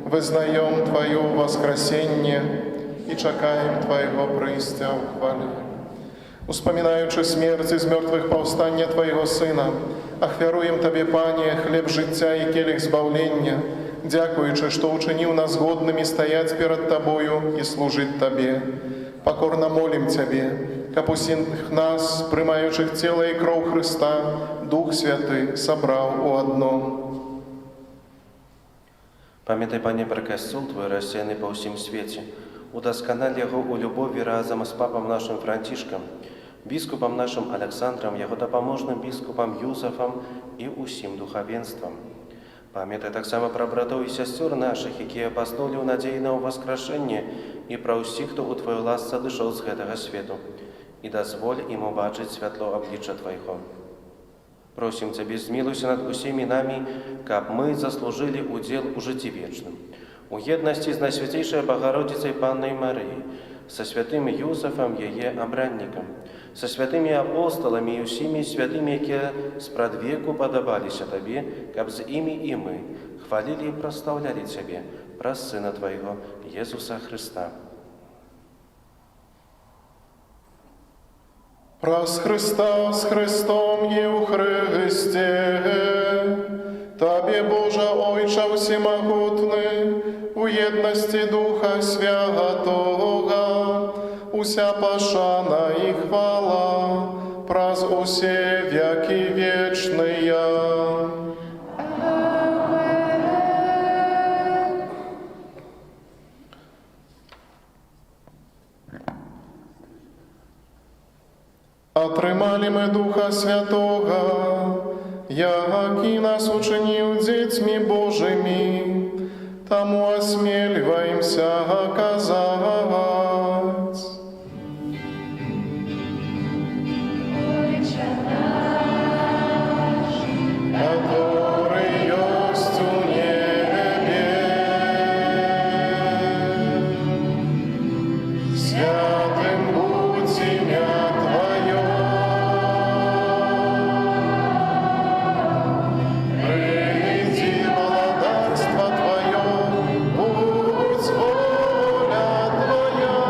вызнаем Твое воскресенье і чакаем Твайго прыйсця ў хвале. Успамінаючы смерць і з мёртвых паўстання Твайго Сына, ахвяруем Табе, Пане, хлеб жыцця і келіх збаўлення, дзякуючы, што ўчыніў нас годнымі стаяць перад Табою і служыць Табе. Пакорна молім Цябе, каб усіх нас, прымаючых цела і кроў Хрыста, Дух Святы сабраў у адно. Памятай, Пане, пра Касцёл Твой, рассеяны па ўсім свеце. Удасканаль яго ў любові разам з папам нашым Францішкам, біскупам нашым Александрам, яго дапаможным біскупам Юзафам і ўсім духавенствам. Памятай таксама пра братоў і сясцёр нашых, якія паснулі ў надзеі на ўваскрашэнне, і пра ўсіх, хто ў Тваёй ласцы адышоў з гэтага свету, і дазволь ім убачыць святло аблічча Твайго. Просім Цябе, змілуйся над усімі намі, каб мы заслужылі удзел у жыцці вечным, у еднасці з Найсвяцейшай Богородицай Паннай Марыяй, са святым Юзафам, яе абраннікам, са святымі апосталамі і ўсімі святымі, якія спрадвеку падабаліся Табе, каб з імі і мы хвалілі і прастаўлялі Цябе праз Сына Твайго, Езуса Христа. Праз Христа з Христом і ў Христе, Табе, Божа Ойча всемогутны, у єдності Духа Святого, уся пошана і хвала, праз усе веки вечные. Атрымалі мы Духа Святого, які нас учинив дзецьмі Божими, тому осмеливаемся казать. Отче наш, Который есть у небе, святым будь имя Твое, приди владарство Твое, будь воля Твоя,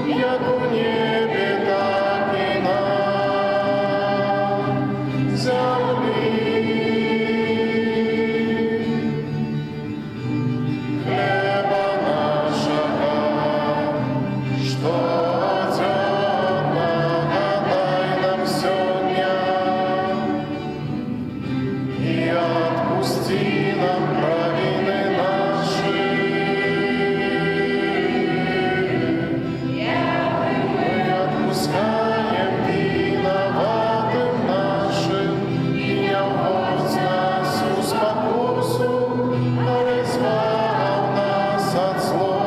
як у небе, так и на земле. Хлеба нашего штоденного дай нам сегодня, и отпусти нам провины наши, мы отпускаем виноватым нашим, и не вводь нас в спокусу, но избавь нас от злого.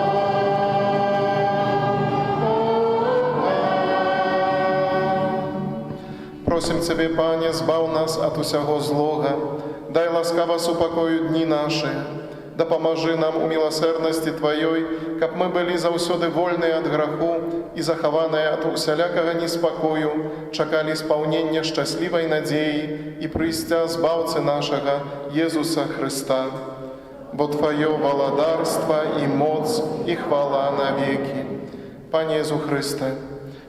Просим Тебе, Пане, збав нас от усяго злога, дай ласкаво супокою дни наши, да поможи нам у милосердности Твоей, каб мы были заўсёды вольные от граху и захованные от усялякага неспокою, чакали исполнения счастливой надеи и прыйсця збаўцы нашага Иисуса Христа. Бо Твое владарство и моц и хвала навеки. Пане Иисус Христе,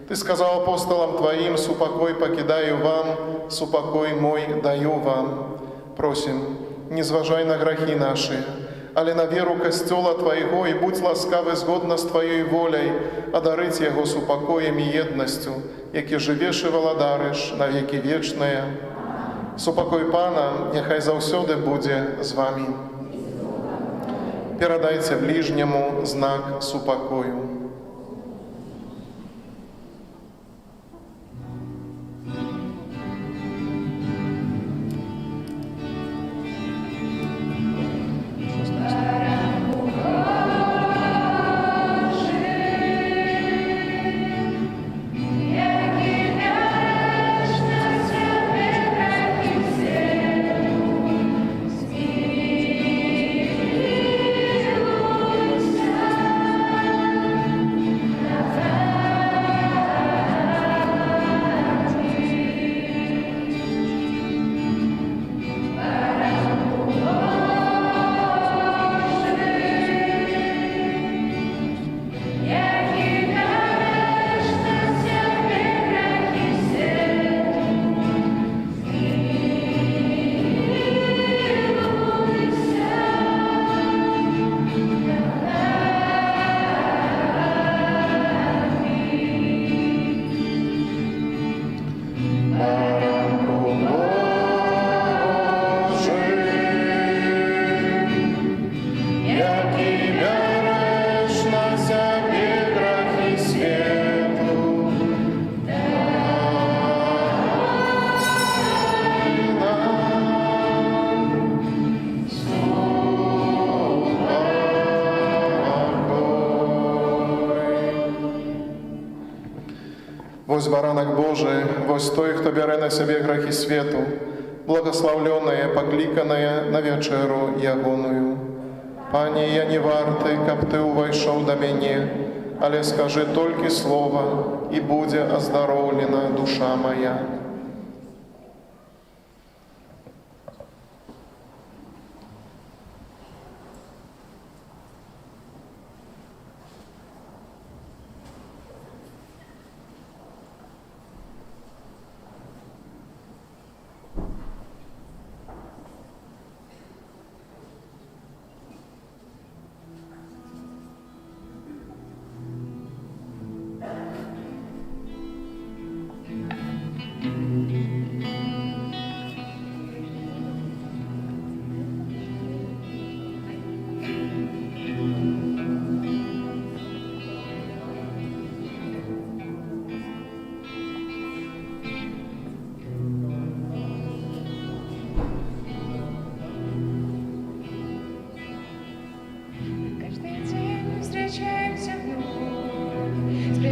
Ты сказал апостолам Твоим: «Супокой покидаю вам, супокой мой даю вам». Просим, не зважай на грехи наши, але на веру Костела Твоего, и будь ласкавы згодно с Твоей волей одарить Его супокоем и едностью, яки живеш и владариш на веки вечные. Супокой Пана, нехай заўсёды буде з вами. Передайте ближнему знак супокою. Вось баранок Божий, вось той, хто бере на себе грехи свету, благословленное, покликанное на вечеру ягоную. Пане, я не варты, каб Ты увайшов до мяне, але скажи только слово, и буде оздоровлена душа моя.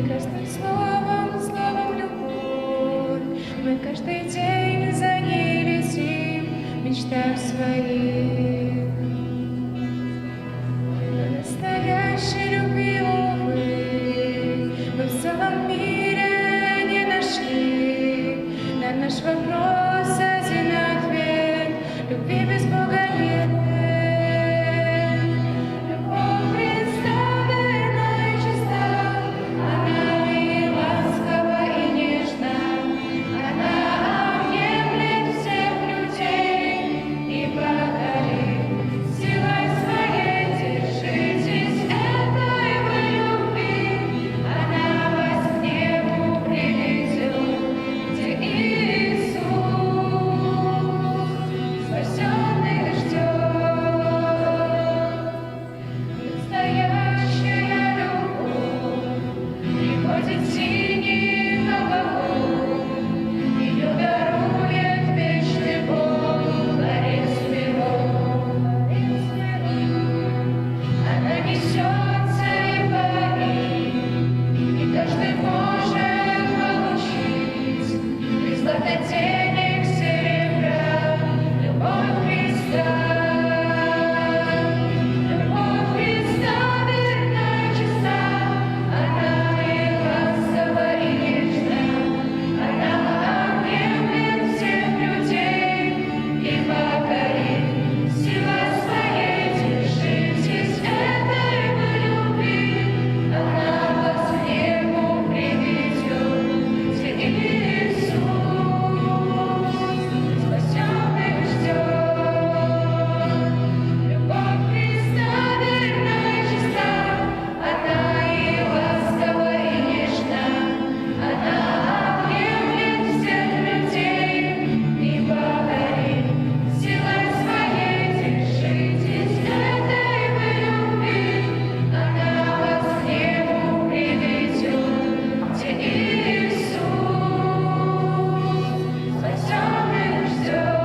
прекрасным словом, словом любовь. Мы каждый день за ней летим, в мечтах своих. Но настоящей любви, увы, мы в целом мире не нашли. На наш вопрос один ответ: любви без Бога нет. Любовь представленная чиста, она и ласкова, и нежна. Она объемлет всех людей и покорит силой своей. Держитесь этой вы любви, она вас к небу приведет, где Иисус спасенных ждет. Настоящая любовь приходит синий новогодь, ее дарует вечный Бог, Творец миров, Творец миров. Она несется и парит, и каждый может получить без злата, денег, серебра любовь Христа. Любовь Христа верна и чиста, она и ласкова, и нежна. Она объемлет всех людей и покорит силой своей. Держитесь этой вы любви, она вас к небу приведет, где Иисус спасенных ждет. Любовь Христа верна и чиста, она и ласкова, и нежна. Она объемлет всех людей и покорит силой своей. Держитесь этой вы любви, она вас к небу приведет, где Иисус спасенных ждет.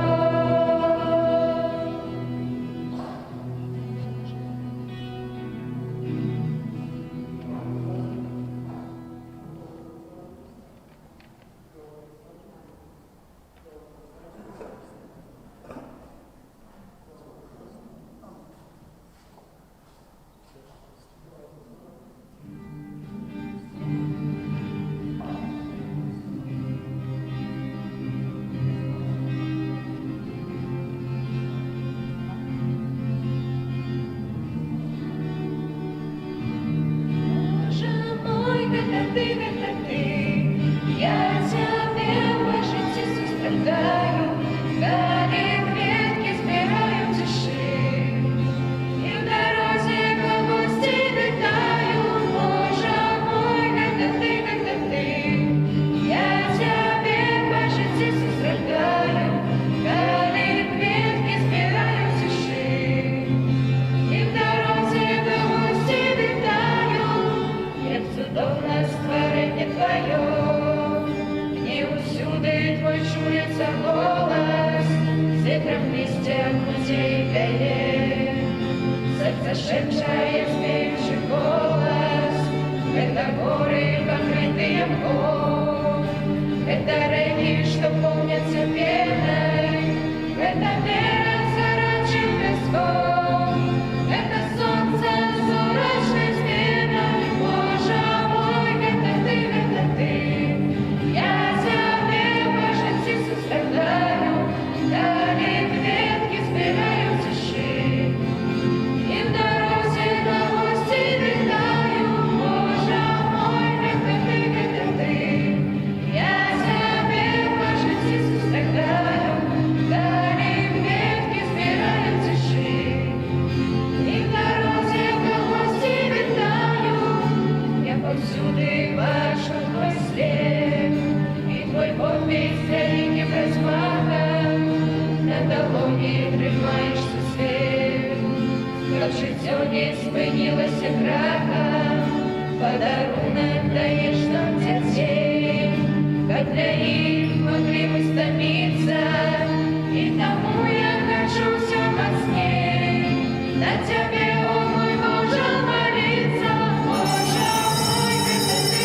Боже мой, это ты, я тебе по жизни сострадаю, дали ветки сбираю тиши, и в дороге гости витаю. Боже мой, это ты, я тебе по жизни сострадаю, дали ветки сбираю тиши, и в дороге гости витаю. Як чудовне створення твоє, мені усюди твой чується голос, в зітрах листях людей вяє, серце шепчає співчий голос. Это горы, покрытые мхом, это реки, что помнятся пеной, это вера зарачим песком, это солнце с урочной сменой. Боже мой, это ты, я тебе по жизни сострадаю, дали ветки сбираю тиши, и в дороге на гости витаю. Боже мой, это ты, я тебе по жизни сострадаю, дали ветки сбираю тиши, и в дороге на гости витаю. Я повсюди бачу твой след, і твой подвиг з великим розмахом, на долоні тримаєшся світ, щоб життя не спинилося крахом, подарунок даєш нам дітей, як для них могли ми стомиться, і тому я хочу все мощнее на тебе, о мой Боже, молиться. Боже мой, это ты,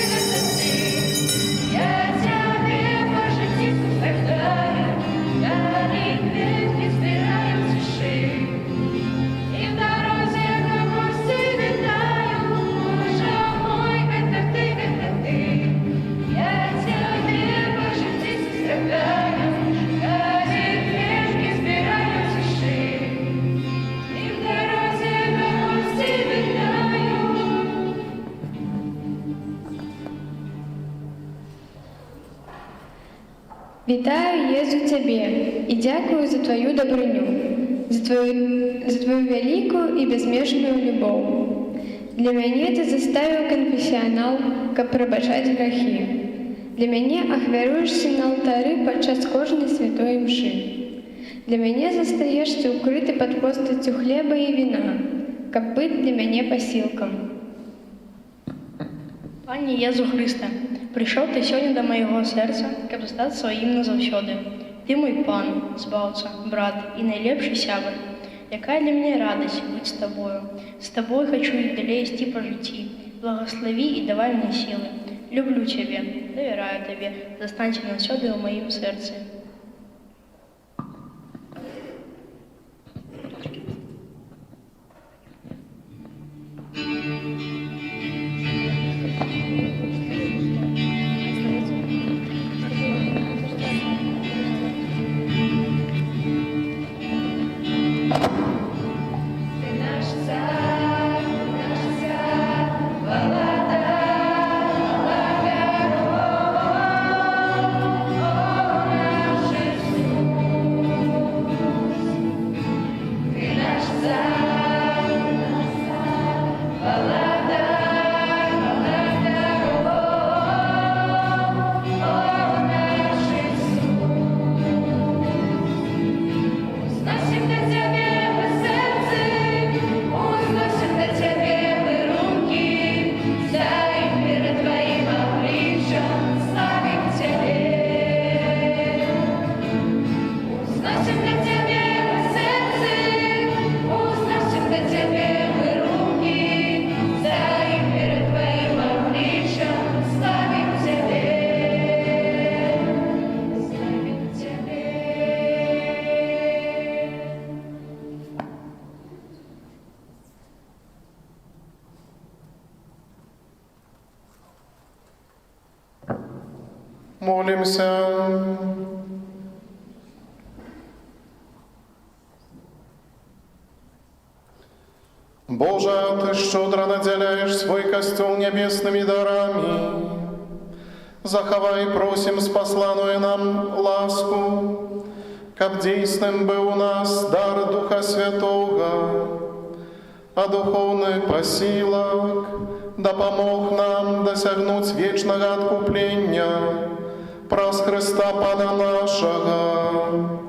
Вітаю, Езу, Цябе і дзякую за Тваю дабрыню, за Твою вялікую і бязмежную любоў. Для мяне Ты заставіў канфесіянал, каб прабачаць грахі. Для мяне ахвяруешся на алтары падчас кожнай святой імшы. Для мяне застаешся ўкрыты пад постаццю хлеба і віна, каб быць для мяне пасілкам. Пане Езу Хрыста, прыйшоў Ты сёння да майго сэрца, каб стаць сваім назаўсёды. Ты мой пан, збаўца, брат і найлепшы сябар. Якая для мяне радасць быць з Табою. З Табой хачу і далей ісці па жыцці. Благаславі і давай мне сілы. Люблю Цябе, давяраю Табе, застанься назаўсёды ў маім сэрцы. Молимся. Боже, Ты щедро наділяєш свой костюм небесными дарами. Заховай, просим, спасланую нам ласку, каб действенным был у нас дар Духа Святого, а духовный посилок да помог нам досягнуть вечного откупления праз Христа Пана нашего.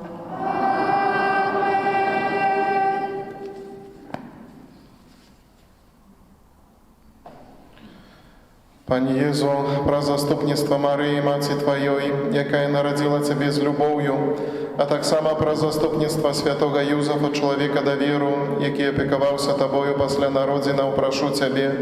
Пане Езу, про заступництво Марии, Маці Твоей, якая народила Тебе з любов'ю, а так само про заступництво святого Юзефа, чоловіка довіру, який опікувався Тобою після народзення, прошу Тебе,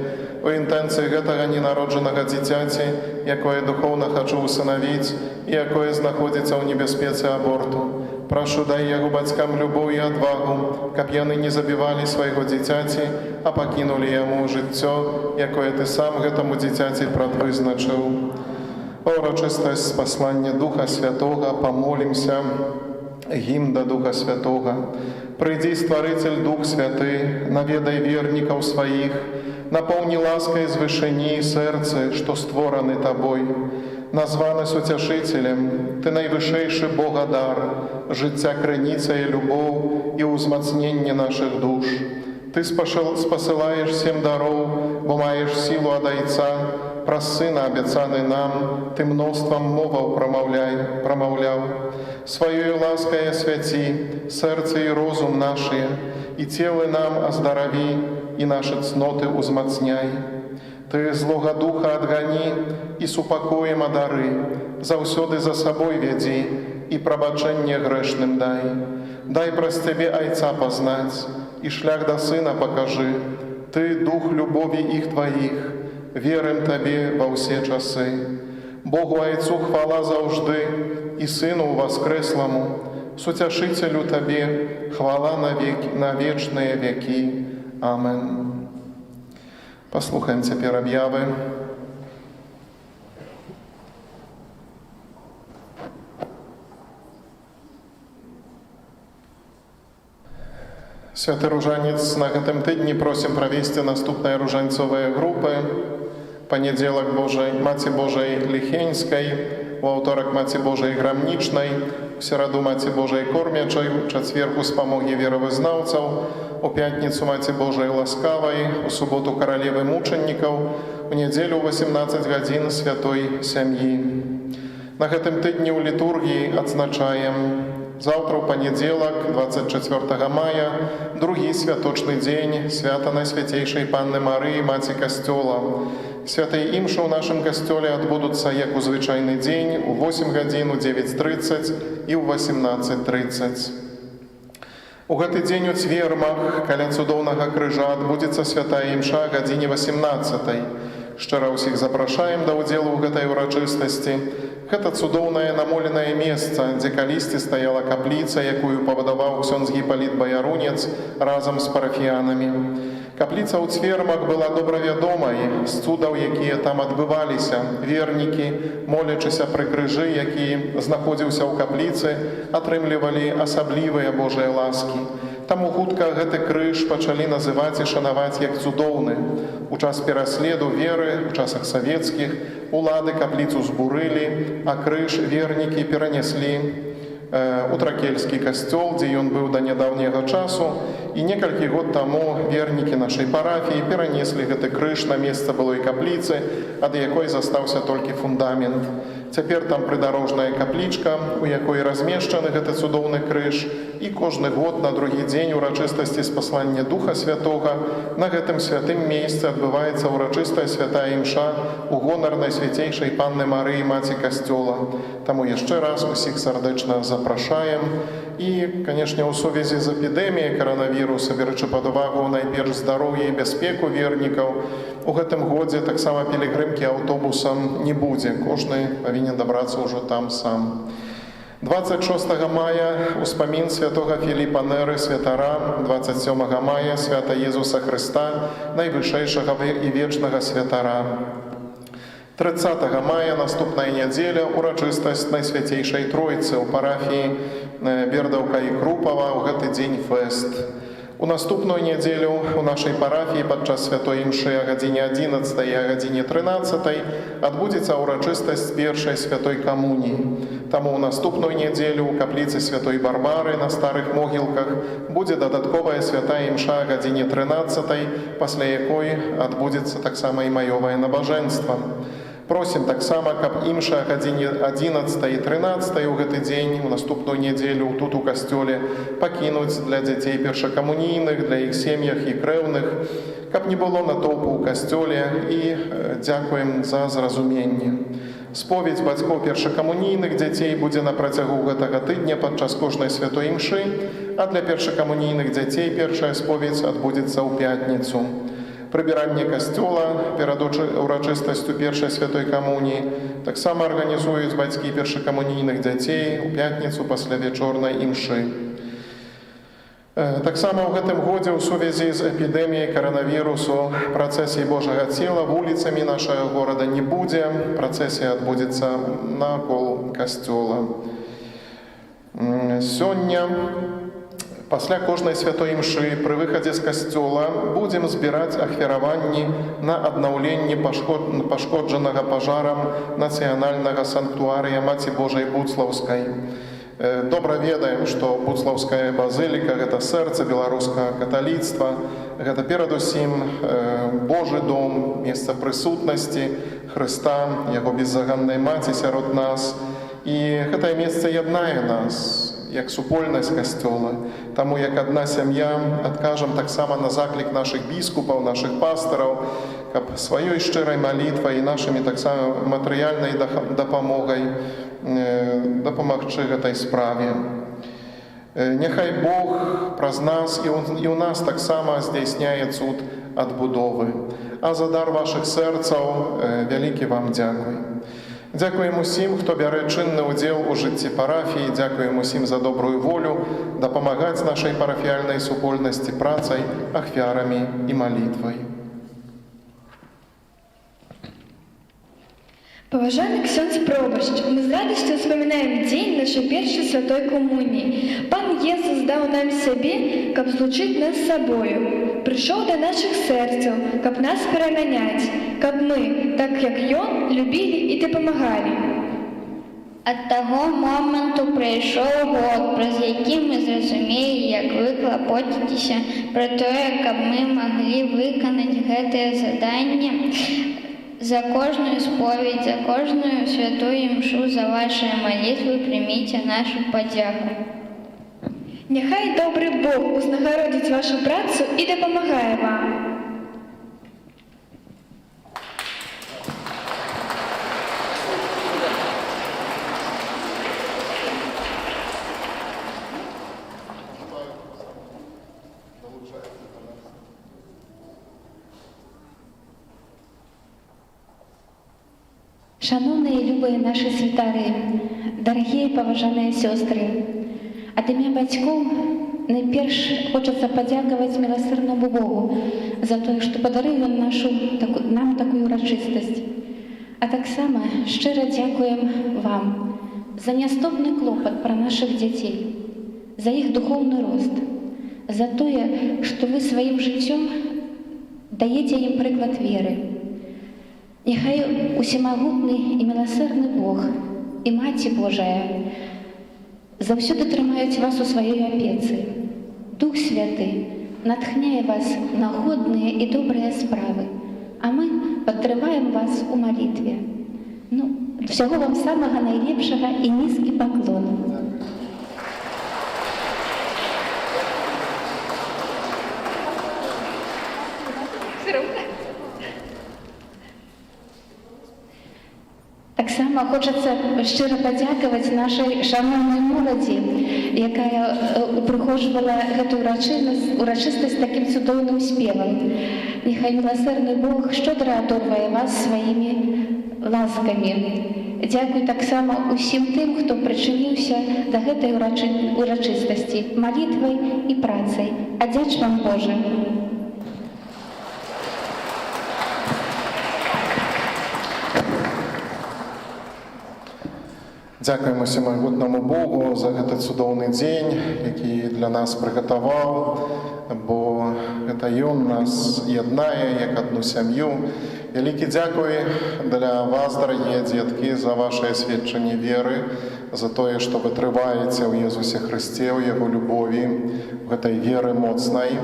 у інтенції гэтага ненародженого дитяті, якое духовно хочу усиновить, і якое знаходиться у небезпеці аборту. Прошу, дай яго бацькам любовь і адвагу, каб яны не забівалі свайго дзіцяці, а пакінулі яму жыццё, якое Ты сам гэтаму дзіцяці прадвызначыў. Урочыстасць паслання Духа Святога, помолимся, гімн да Духа Святога. Прыйдзі, Стварыцель Дух Святы, наведай вернікаў сваіх, напоўні ласкай з вышыні сэрцы, што створаны Табой. Названы суцяшыцелем, Ты найвышэйшы Богадар, жыцця крыніца і любоў і ўзмацненне нашых душ. Ты спасылаеш 7 дароў, бо маеш сілу ад Айца, праз Сына абяцаны нам, Ты мноствам моваў прамаўляў. Сваёй ласкай асвяці сэрцы і розум нашыя, і целы нам аздараві, і нашы цноты ўзмацняй. Ты злога духа адгані і супакоем адары, заўсёды за сабой вядзі і прабачэнне грэшным дай. Дай праз Цябе Айца пазнаць, і шлях да Сына пакажы. Ты дух любові іх Тваіх, верым Табе ва ўсе часы. Богу Айцу хвала заўжды і Сыну воскресламу, суцяшыцелю Табе хвала на вечныя векі. Амен. Послухаем цяпер аб'явы. Святы ружанец, на гэтым тыдні просім правесці наступныя ружанцовыя групы. Панядзелак Божай, Маці Божай Ліхеньскай, у аўторак Маці Божай Грамнічнай, у сераду Маці Божай Кормячай, у чацверг у спамогі веравызнаўцаў, у пятніцу Маці Божай Ласкавай, у суботу Каралевы мучанікаў, у нядзелю ў 18 гадзін святой сям'і. На гэтым тыдні ў літургіі адзначаем заўтра ў панядзелак, 24 мая, другі святочны дзень свята Найсвяцейшай Панны Марыі, Маці Касцёла. Святыя імшы ў нашым касцёле адбудуцца як у звычайны дзень у 8 гадзін, у 9:30 і ў 18:30. У гэты дзень у цвермах каля цудоўнага крыжа адбудзецца святая імша гадзіне 18. Шчыра ўсіх запрашаем да ўдзелу ў гэтай урачыстасці. Гэта цудоўнае намоленае месца, дзе калісьці стаяла капліца, якую пабудаваў ксёндз Гіпаліт Баярунец разам з парафіянамі. Капліца ў цвермах была добра вядомай з цудаў, якія там адбываліся. Вернікі, молячыся пры крыжы, які знаходзіўся ў капліцы, атрымлівалі асаблівыя Божыя ласкі. Таму хутка гэты крыж пачалі называць і шанаваць як цудоўны. У час пераследу веры, у часах савецкіх, улады капліцу збурылі, а крыж вернікі перанеслі у Тракельскі касцёл, дзе ён быў да нядаўняга часу, і некалькі год таму вернікі нашай парафіі перанеслі гэты крыж на месца былой капліцы, ад якой застаўся толькі фундамент. Цяпер там прыдарожная каплічка, у якой размешчаны гэты цудоўны крыж, і кожны год на другі дзень урачыстасці спаслання Духа Святога на гэтым святым месцы адбываецца урачыстая святая імша у гонар Найсвяцейшай Панны Марыі, Маці Касцёла. Таму яшчэ раз усіх сардэчна запрашаем. І, канешне, у сувязі з эпідэміяй каранавіруса, беручы пад увагу найперш здароўе і бяспеку вернікаў, у гэтым годзе таксама пілігрымкі аўтобусам не будзе. Кожны павінен дабрацца ўжо там сам. 26 мая успамін святога Філіпа Неры, святара, 27 мая свята Езуса Хрыста, найвышэйшага і вечнага святара. 30 мая, наступная нядзеля, урачыстасць Найсвяцейшай Тройцы ў парафіі Бердаўка і Крупава, у гэты дзень фэст. У наступную нядзелю у нашай парафіі падчас святой імшы а гадзіне 11 і а гадзіне 13 адбудзецца ўрачыстасць першай святой камуніі. Таму ў наступную нядзелю у капліцы святой Барбары на старых могілках будзе дадатковая святая імша а гадзіне 13, пасля якой адбудзецца таксама і маёвае набажэнства. Просім таксама, каб імша а гадзіне 11 і 13 у гэты дзень, у наступную нядзелю тут у касцёле пакінуць для дзяцей першакамунійных, для іх сем'ях і крэўных, каб не было натоўпу ў касцёле, і дзякуем за зразуменне. Споведь бацькоў першакамунійных дзяцей будзе на працягу гэтага тыдня падчас кожнай святой імшы, а для першакамунійных дзяцей першая споведь адбудзецца ў пятніцу. Прыбіранне касцёла перад урачыстасцю першай святой камуніі таксама арганізуюць бацькі першакамунійных дзяцей у пятніцу пасля вечорнай імшы. Таксама ў гэтым годзе ў сувязі з эпідэміяй каранавірусу працэсій Божага цела вуліцамі нашага горада не будзе. Працэсія адбудзецца накол касцёла. Сёння пасля кожнай святой імшы пры выхадзе з касцёла будзем збіраць ахвяраванні на аднаўленне пашкоджанага пажарам нацыянальнага санктуарыя Маці Божай Буцлаўскай. Добра ведаем, што Буцлаўская базыліка – гэта сэрца беларускага каталіцтва, гэта перадусім Божы дом, месца прысутнасці Хрыста, яго беззаганнай маці сярод нас. І гэтае месца яднае нас, як супольнасць касцёла. Таму як адна сям'я адкажам таксама на заклік нашых біскупаў, нашых пастыраў, каб сваёй шчырай малітвай і нашымі таксама матэрыяльнай дапамогай дапамагчы гэтай справе. Няхай Бог праз нас і ў нас таксама здзяйсняе цуд адбудовы. А за дар вашых сэрцаў вялікі вам дзякуй. Дзякуем усім, хто бярэ чынны ўдзел у жыцці парафіі, дзякуем усім за добрую волю дапамагаць нашай парафіяльнай супольнасці працай, ахвярамі і малітвай. Поважанный ксёндз пробашч, мы с радостью вспоминаем день нашей первой святой коммунии. Пан Иисус дал нам себе, каб злучить нас с собою. Пришел до наших сердцев, каб нас переманять, каб мы, так как Ён, любили и допомагали. Ад таго моманту прайшоў год, праз які мы зразумелі, як вы клапоціцеся пра тое, каб мы маглі выканаць гэтае заданне. За кожную споведь, за кожную святую імшу, за вашыя малітвы прыміце нашу падзяку. Няхай добры Бог узнагародзіць вашу працу і дапамагае вам. Шановныя і любыя нашы святары, дарагія і паважаныя сёстры, ад імя бацькоў найперш хочацца падзякаваць міласэрнаму Богу за тое, што падарыў ён нам такую урачыстасць. А таксама шчыра дзякуем вам за нястопны клопат пра нашых дзяцей, за іх духоўны рост, за тое, што вы сваім жыццём даеце ім прыклад веры. Няхай усемагутны і міласэрны Бог і Маці Божая заўсёды трымаюць вас у сваёй апецы. Дух Святы натхняе вас на годныя і добрыя справы, а мы падтрымаем вас у малітве. Всяго вам самага найлепшага і нізкі паклон. Таксама хочацца шчыра падзякаваць нашай шановнай моладзі, якая упрыгожвала гэту урачыстасць такім цудоўным спевам. Няхай міласэрны Бог шчодра адорвае вас сваімі ласкамі. Дзякуй таксама усім тым, хто прычыніўся да гэтай урачыстасці малітвай і працай. Адзяч вам Божа! Дзякуем усемагутнаму Богу за гэты цудоўны дзень, які для нас прыгатаваў, бо гэта Ён нас яднае як адну сям'ю. Вялікі дзякуй для вас, дарагія дзеткі, за вашае сведчанне веры, за тое, што вы трываеце ў Езусе Хрысце, ў Яго любові, у гэтай веры моцнай.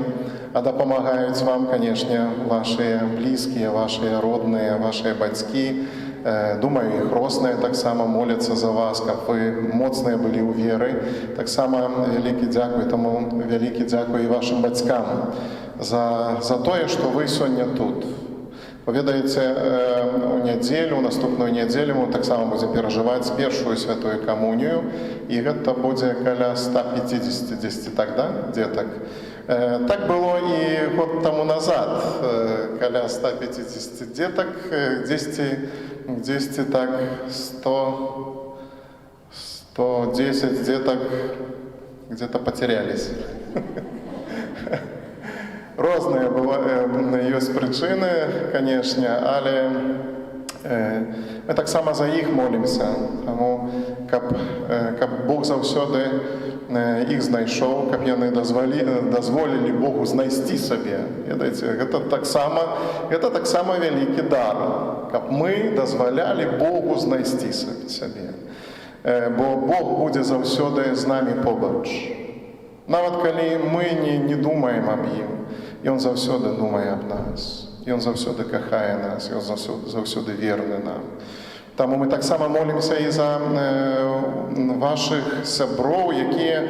А дапамагаюць вам, канешне, вашыя блізкія, вашыя родныя, вашыя бацькі. Думаю, іх росныя таксама моляцца за вас, каб вы моцныя былі ў веры. Таксама вялікі дзякуй, таму вялікі дзякуй і вашым бацькам за тое, што вы сёння тут. Вы ведаеце, у нядзелю, у наступную нядзелю мы таксама будзем перажываць першую святую камунію, і гэта будзе каля 150 дзесьці так, да, дзетак. Так было і год таму назад, каля 150 дзетак, дзесьці так 110 дзетак где-то потерялись. Розныя ёсць прычыны, канешне, але мы таксама за іх молімся, таму каб Бог заўсёды іх знайшоў, каб яны дазволілі Богу знайсці сабе. Ведаеце, гэта таксама вялікі дар, каб мы дазвалялі Богу знайсці сабе. Бо Бог будзе заўсёды з намі побач. Нават калі мы не думаем аб ім, Ён заўсёды думае аб нас. Ён заўсёды кахае нас, Ён заўсёды верны нам. Таму мы таксама молімся і за вашых сяброў, якія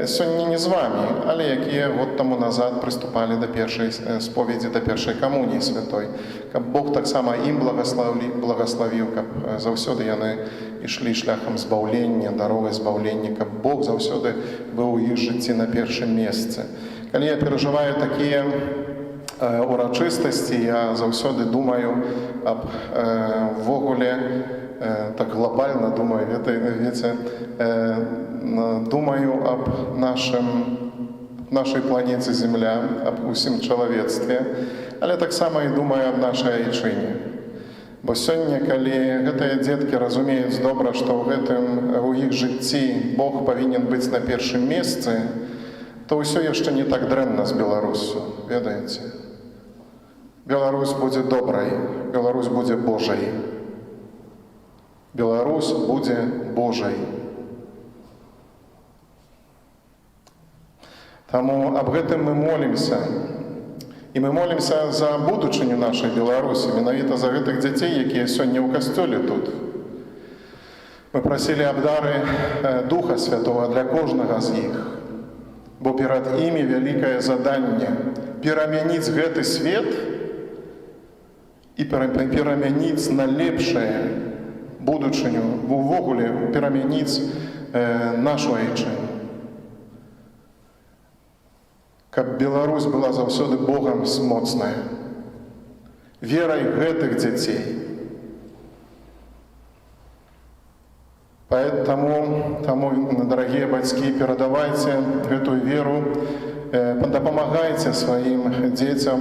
сёння не з вамі, але якія год таму назад прыступалі да першай споведзі, да першай камуніі святой. Каб Бог таксама ім благаславіў, каб заўсёды яны ішлі шляхам збаўлення, дарогай збаўлення, каб Бог заўсёды быў у іх жыцці на першым месцы. Калі я перажываю такія урачыстасці, я заўсёды думаю аб ввогуле, так глобальна думаю, думаю аб нашай планеце Земля, аб усім чалавецтве, але таксама і думаю аб нашай айчыне. Бо сёння, калі гэтыя дзеткі разумеюць добра, што у іх жыцці Бог павінен быць на першым месцы, то ўсё яшчэ не так дрэнна з Беларусю, ведаеце? Беларусь будзе добрай, Беларусь будзе Божай. Беларусь будзе Божай. Таму аб гэтым мы молімся. І мы молімся за будучыню нашай Беларусі, менавіта за гэтых дзяцей, якія сёння ў касцёле тут. Мы прасілі аб дары Духа Святого для кожнага з іх, бо перад імі вялікае заданне перамяніць гэты свет і перамяніць на лепшае будучыню, увогуле перамяніць нашу айчыну. Каб Беларусь была заўсёды Богам моцная, верай гэтых дзяцей. Таму, дарагія бацькі, перадавайце гэтую веру, дапамагайце сваім дзецям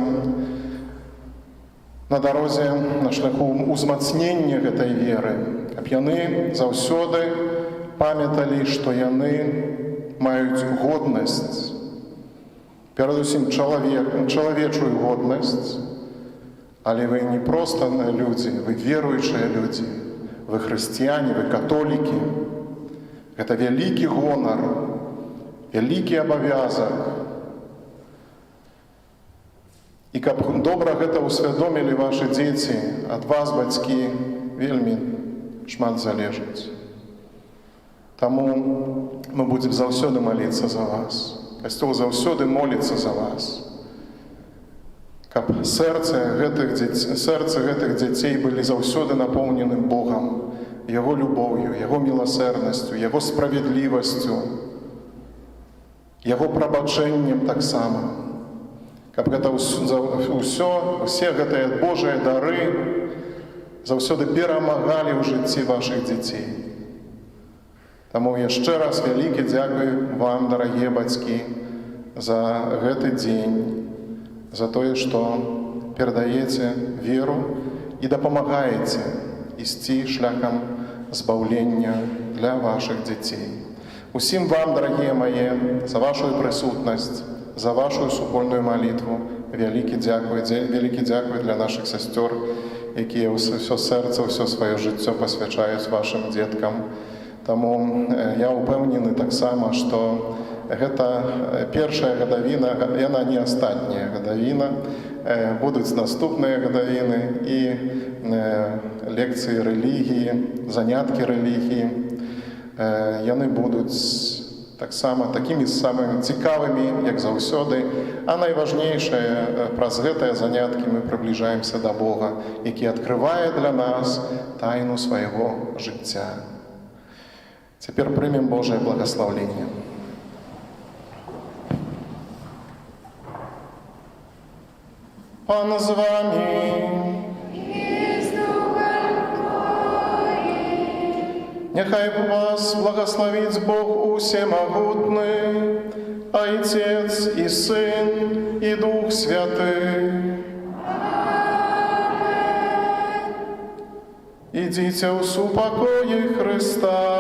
на дарозе, на шляху ўзмацнення гэтай веры, каб яны заўсёды памяталі, што яны маюць годнасць, перадусім чалавечую годнасць, але вы не проста людзі, вы веруючыя людзі, вы хрысціяне, вы католікі. Гэта вялікі гонар, вялікі абавязак. І каб добра гэта ўсвядомілі вашы дзеці, ад вас, бацькі, вельмі шмат залежыць. Таму мы будзем заўсёды маліцца за вас. Касцёл заўсёды моліцца за вас. Каб сэрцы гэтых дзяцей былі заўсёды напоўнены Богам, Яго любоўю, Яго міласэрнасцю, Яго справядлівасцю, Яго прабачэннем таксама. Каб гэта усе гэтыя Божыя дары заўсёды перамагалі ў жыцці вашых дзяцей. Таму яшчэ раз вялікі дзякуй вам, дарагія бацькі, за гэты дзень, за тое, што перадаеце веру і дапамагаеце ісці шляхам збаўлення для вашых дзяцей. Усім вам, дарагія мае, за вашу прысутнасць, за вашу супольную малітву вялікі дзякуй для нашых сясцёр, якія ўсё сэрца, ўсё сваё жыццё пасвячаюць вашым дзеткам. Таму я ўпэўнены таксама, што гэта першая гадавіна, яна не астатняя гадавіна, будуць наступныя гадавіны і лекцыі рэлігіі, заняткі рэлігіі. Яны будуць таксама такімі самымі цікавымі, як заўсёды, а найважнейшае, праз гэтыя заняткі мы прыбліжаемся да Бога, які адкрывае для нас тайну свайго жыцця. Цяпер прымем Божае благаслаўленне. Пан з вами. Няхай вас благословить Бог усемогутный, Отец и Сын и Дух Святый. Идите в супокое Христа.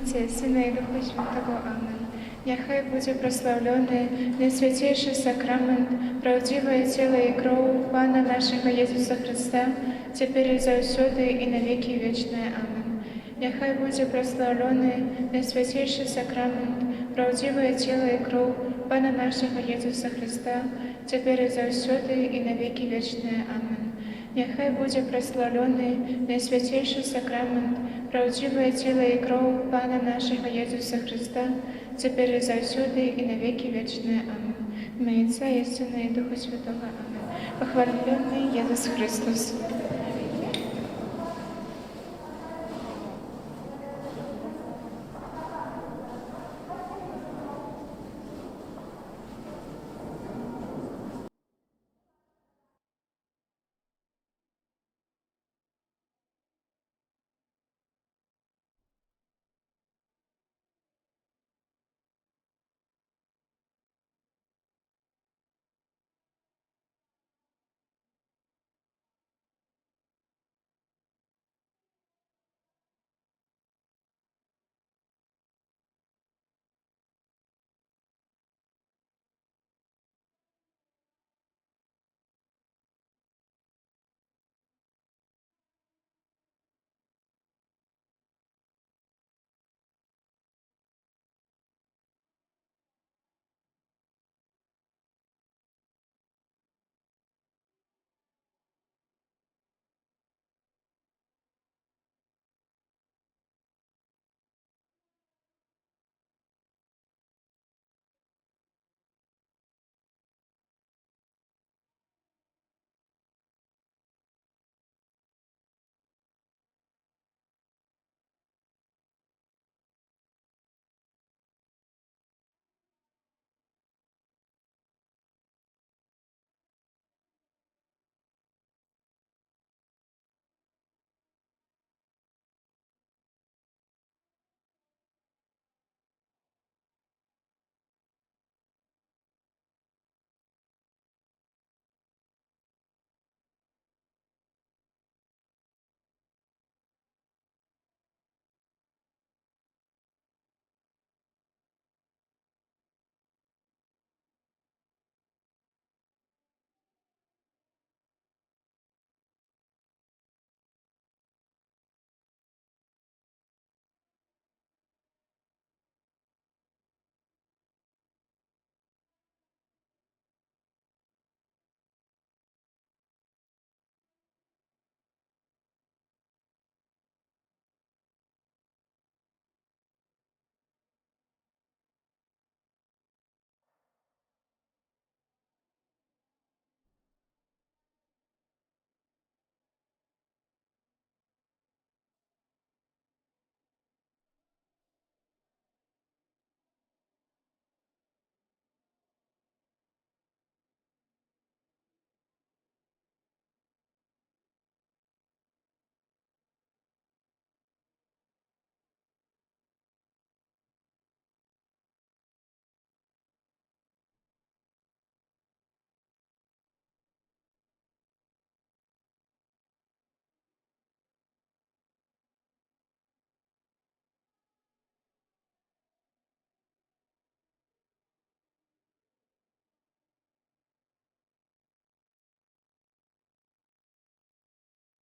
Отця, Сина і Духа Святого. Амен. Няхай будзе праслаўлёны найсвяцейшы сакрамент, праўдзівае цела і кроў Пана нашага Езуса Христа, цяпер і заўсёды і на векі вечныя. Амен. Няхай будзе праслаўлены найсвяцейшы сакрамент, праўдзівае цела і кроў Пана нашага Езуса Христа, цяпер і заўсёды і на векі вечныя. Амен. Няхай будзе праслаўлены найсвяцейшы сакрамент, праўдзівае цела і кроў Пана нашага Езуса Христа, цяпер і заўсёды і на векі вечныя. Амен. Імя Отца і Сына і Духа Святого. Амен. Похваленный Иисус Христос.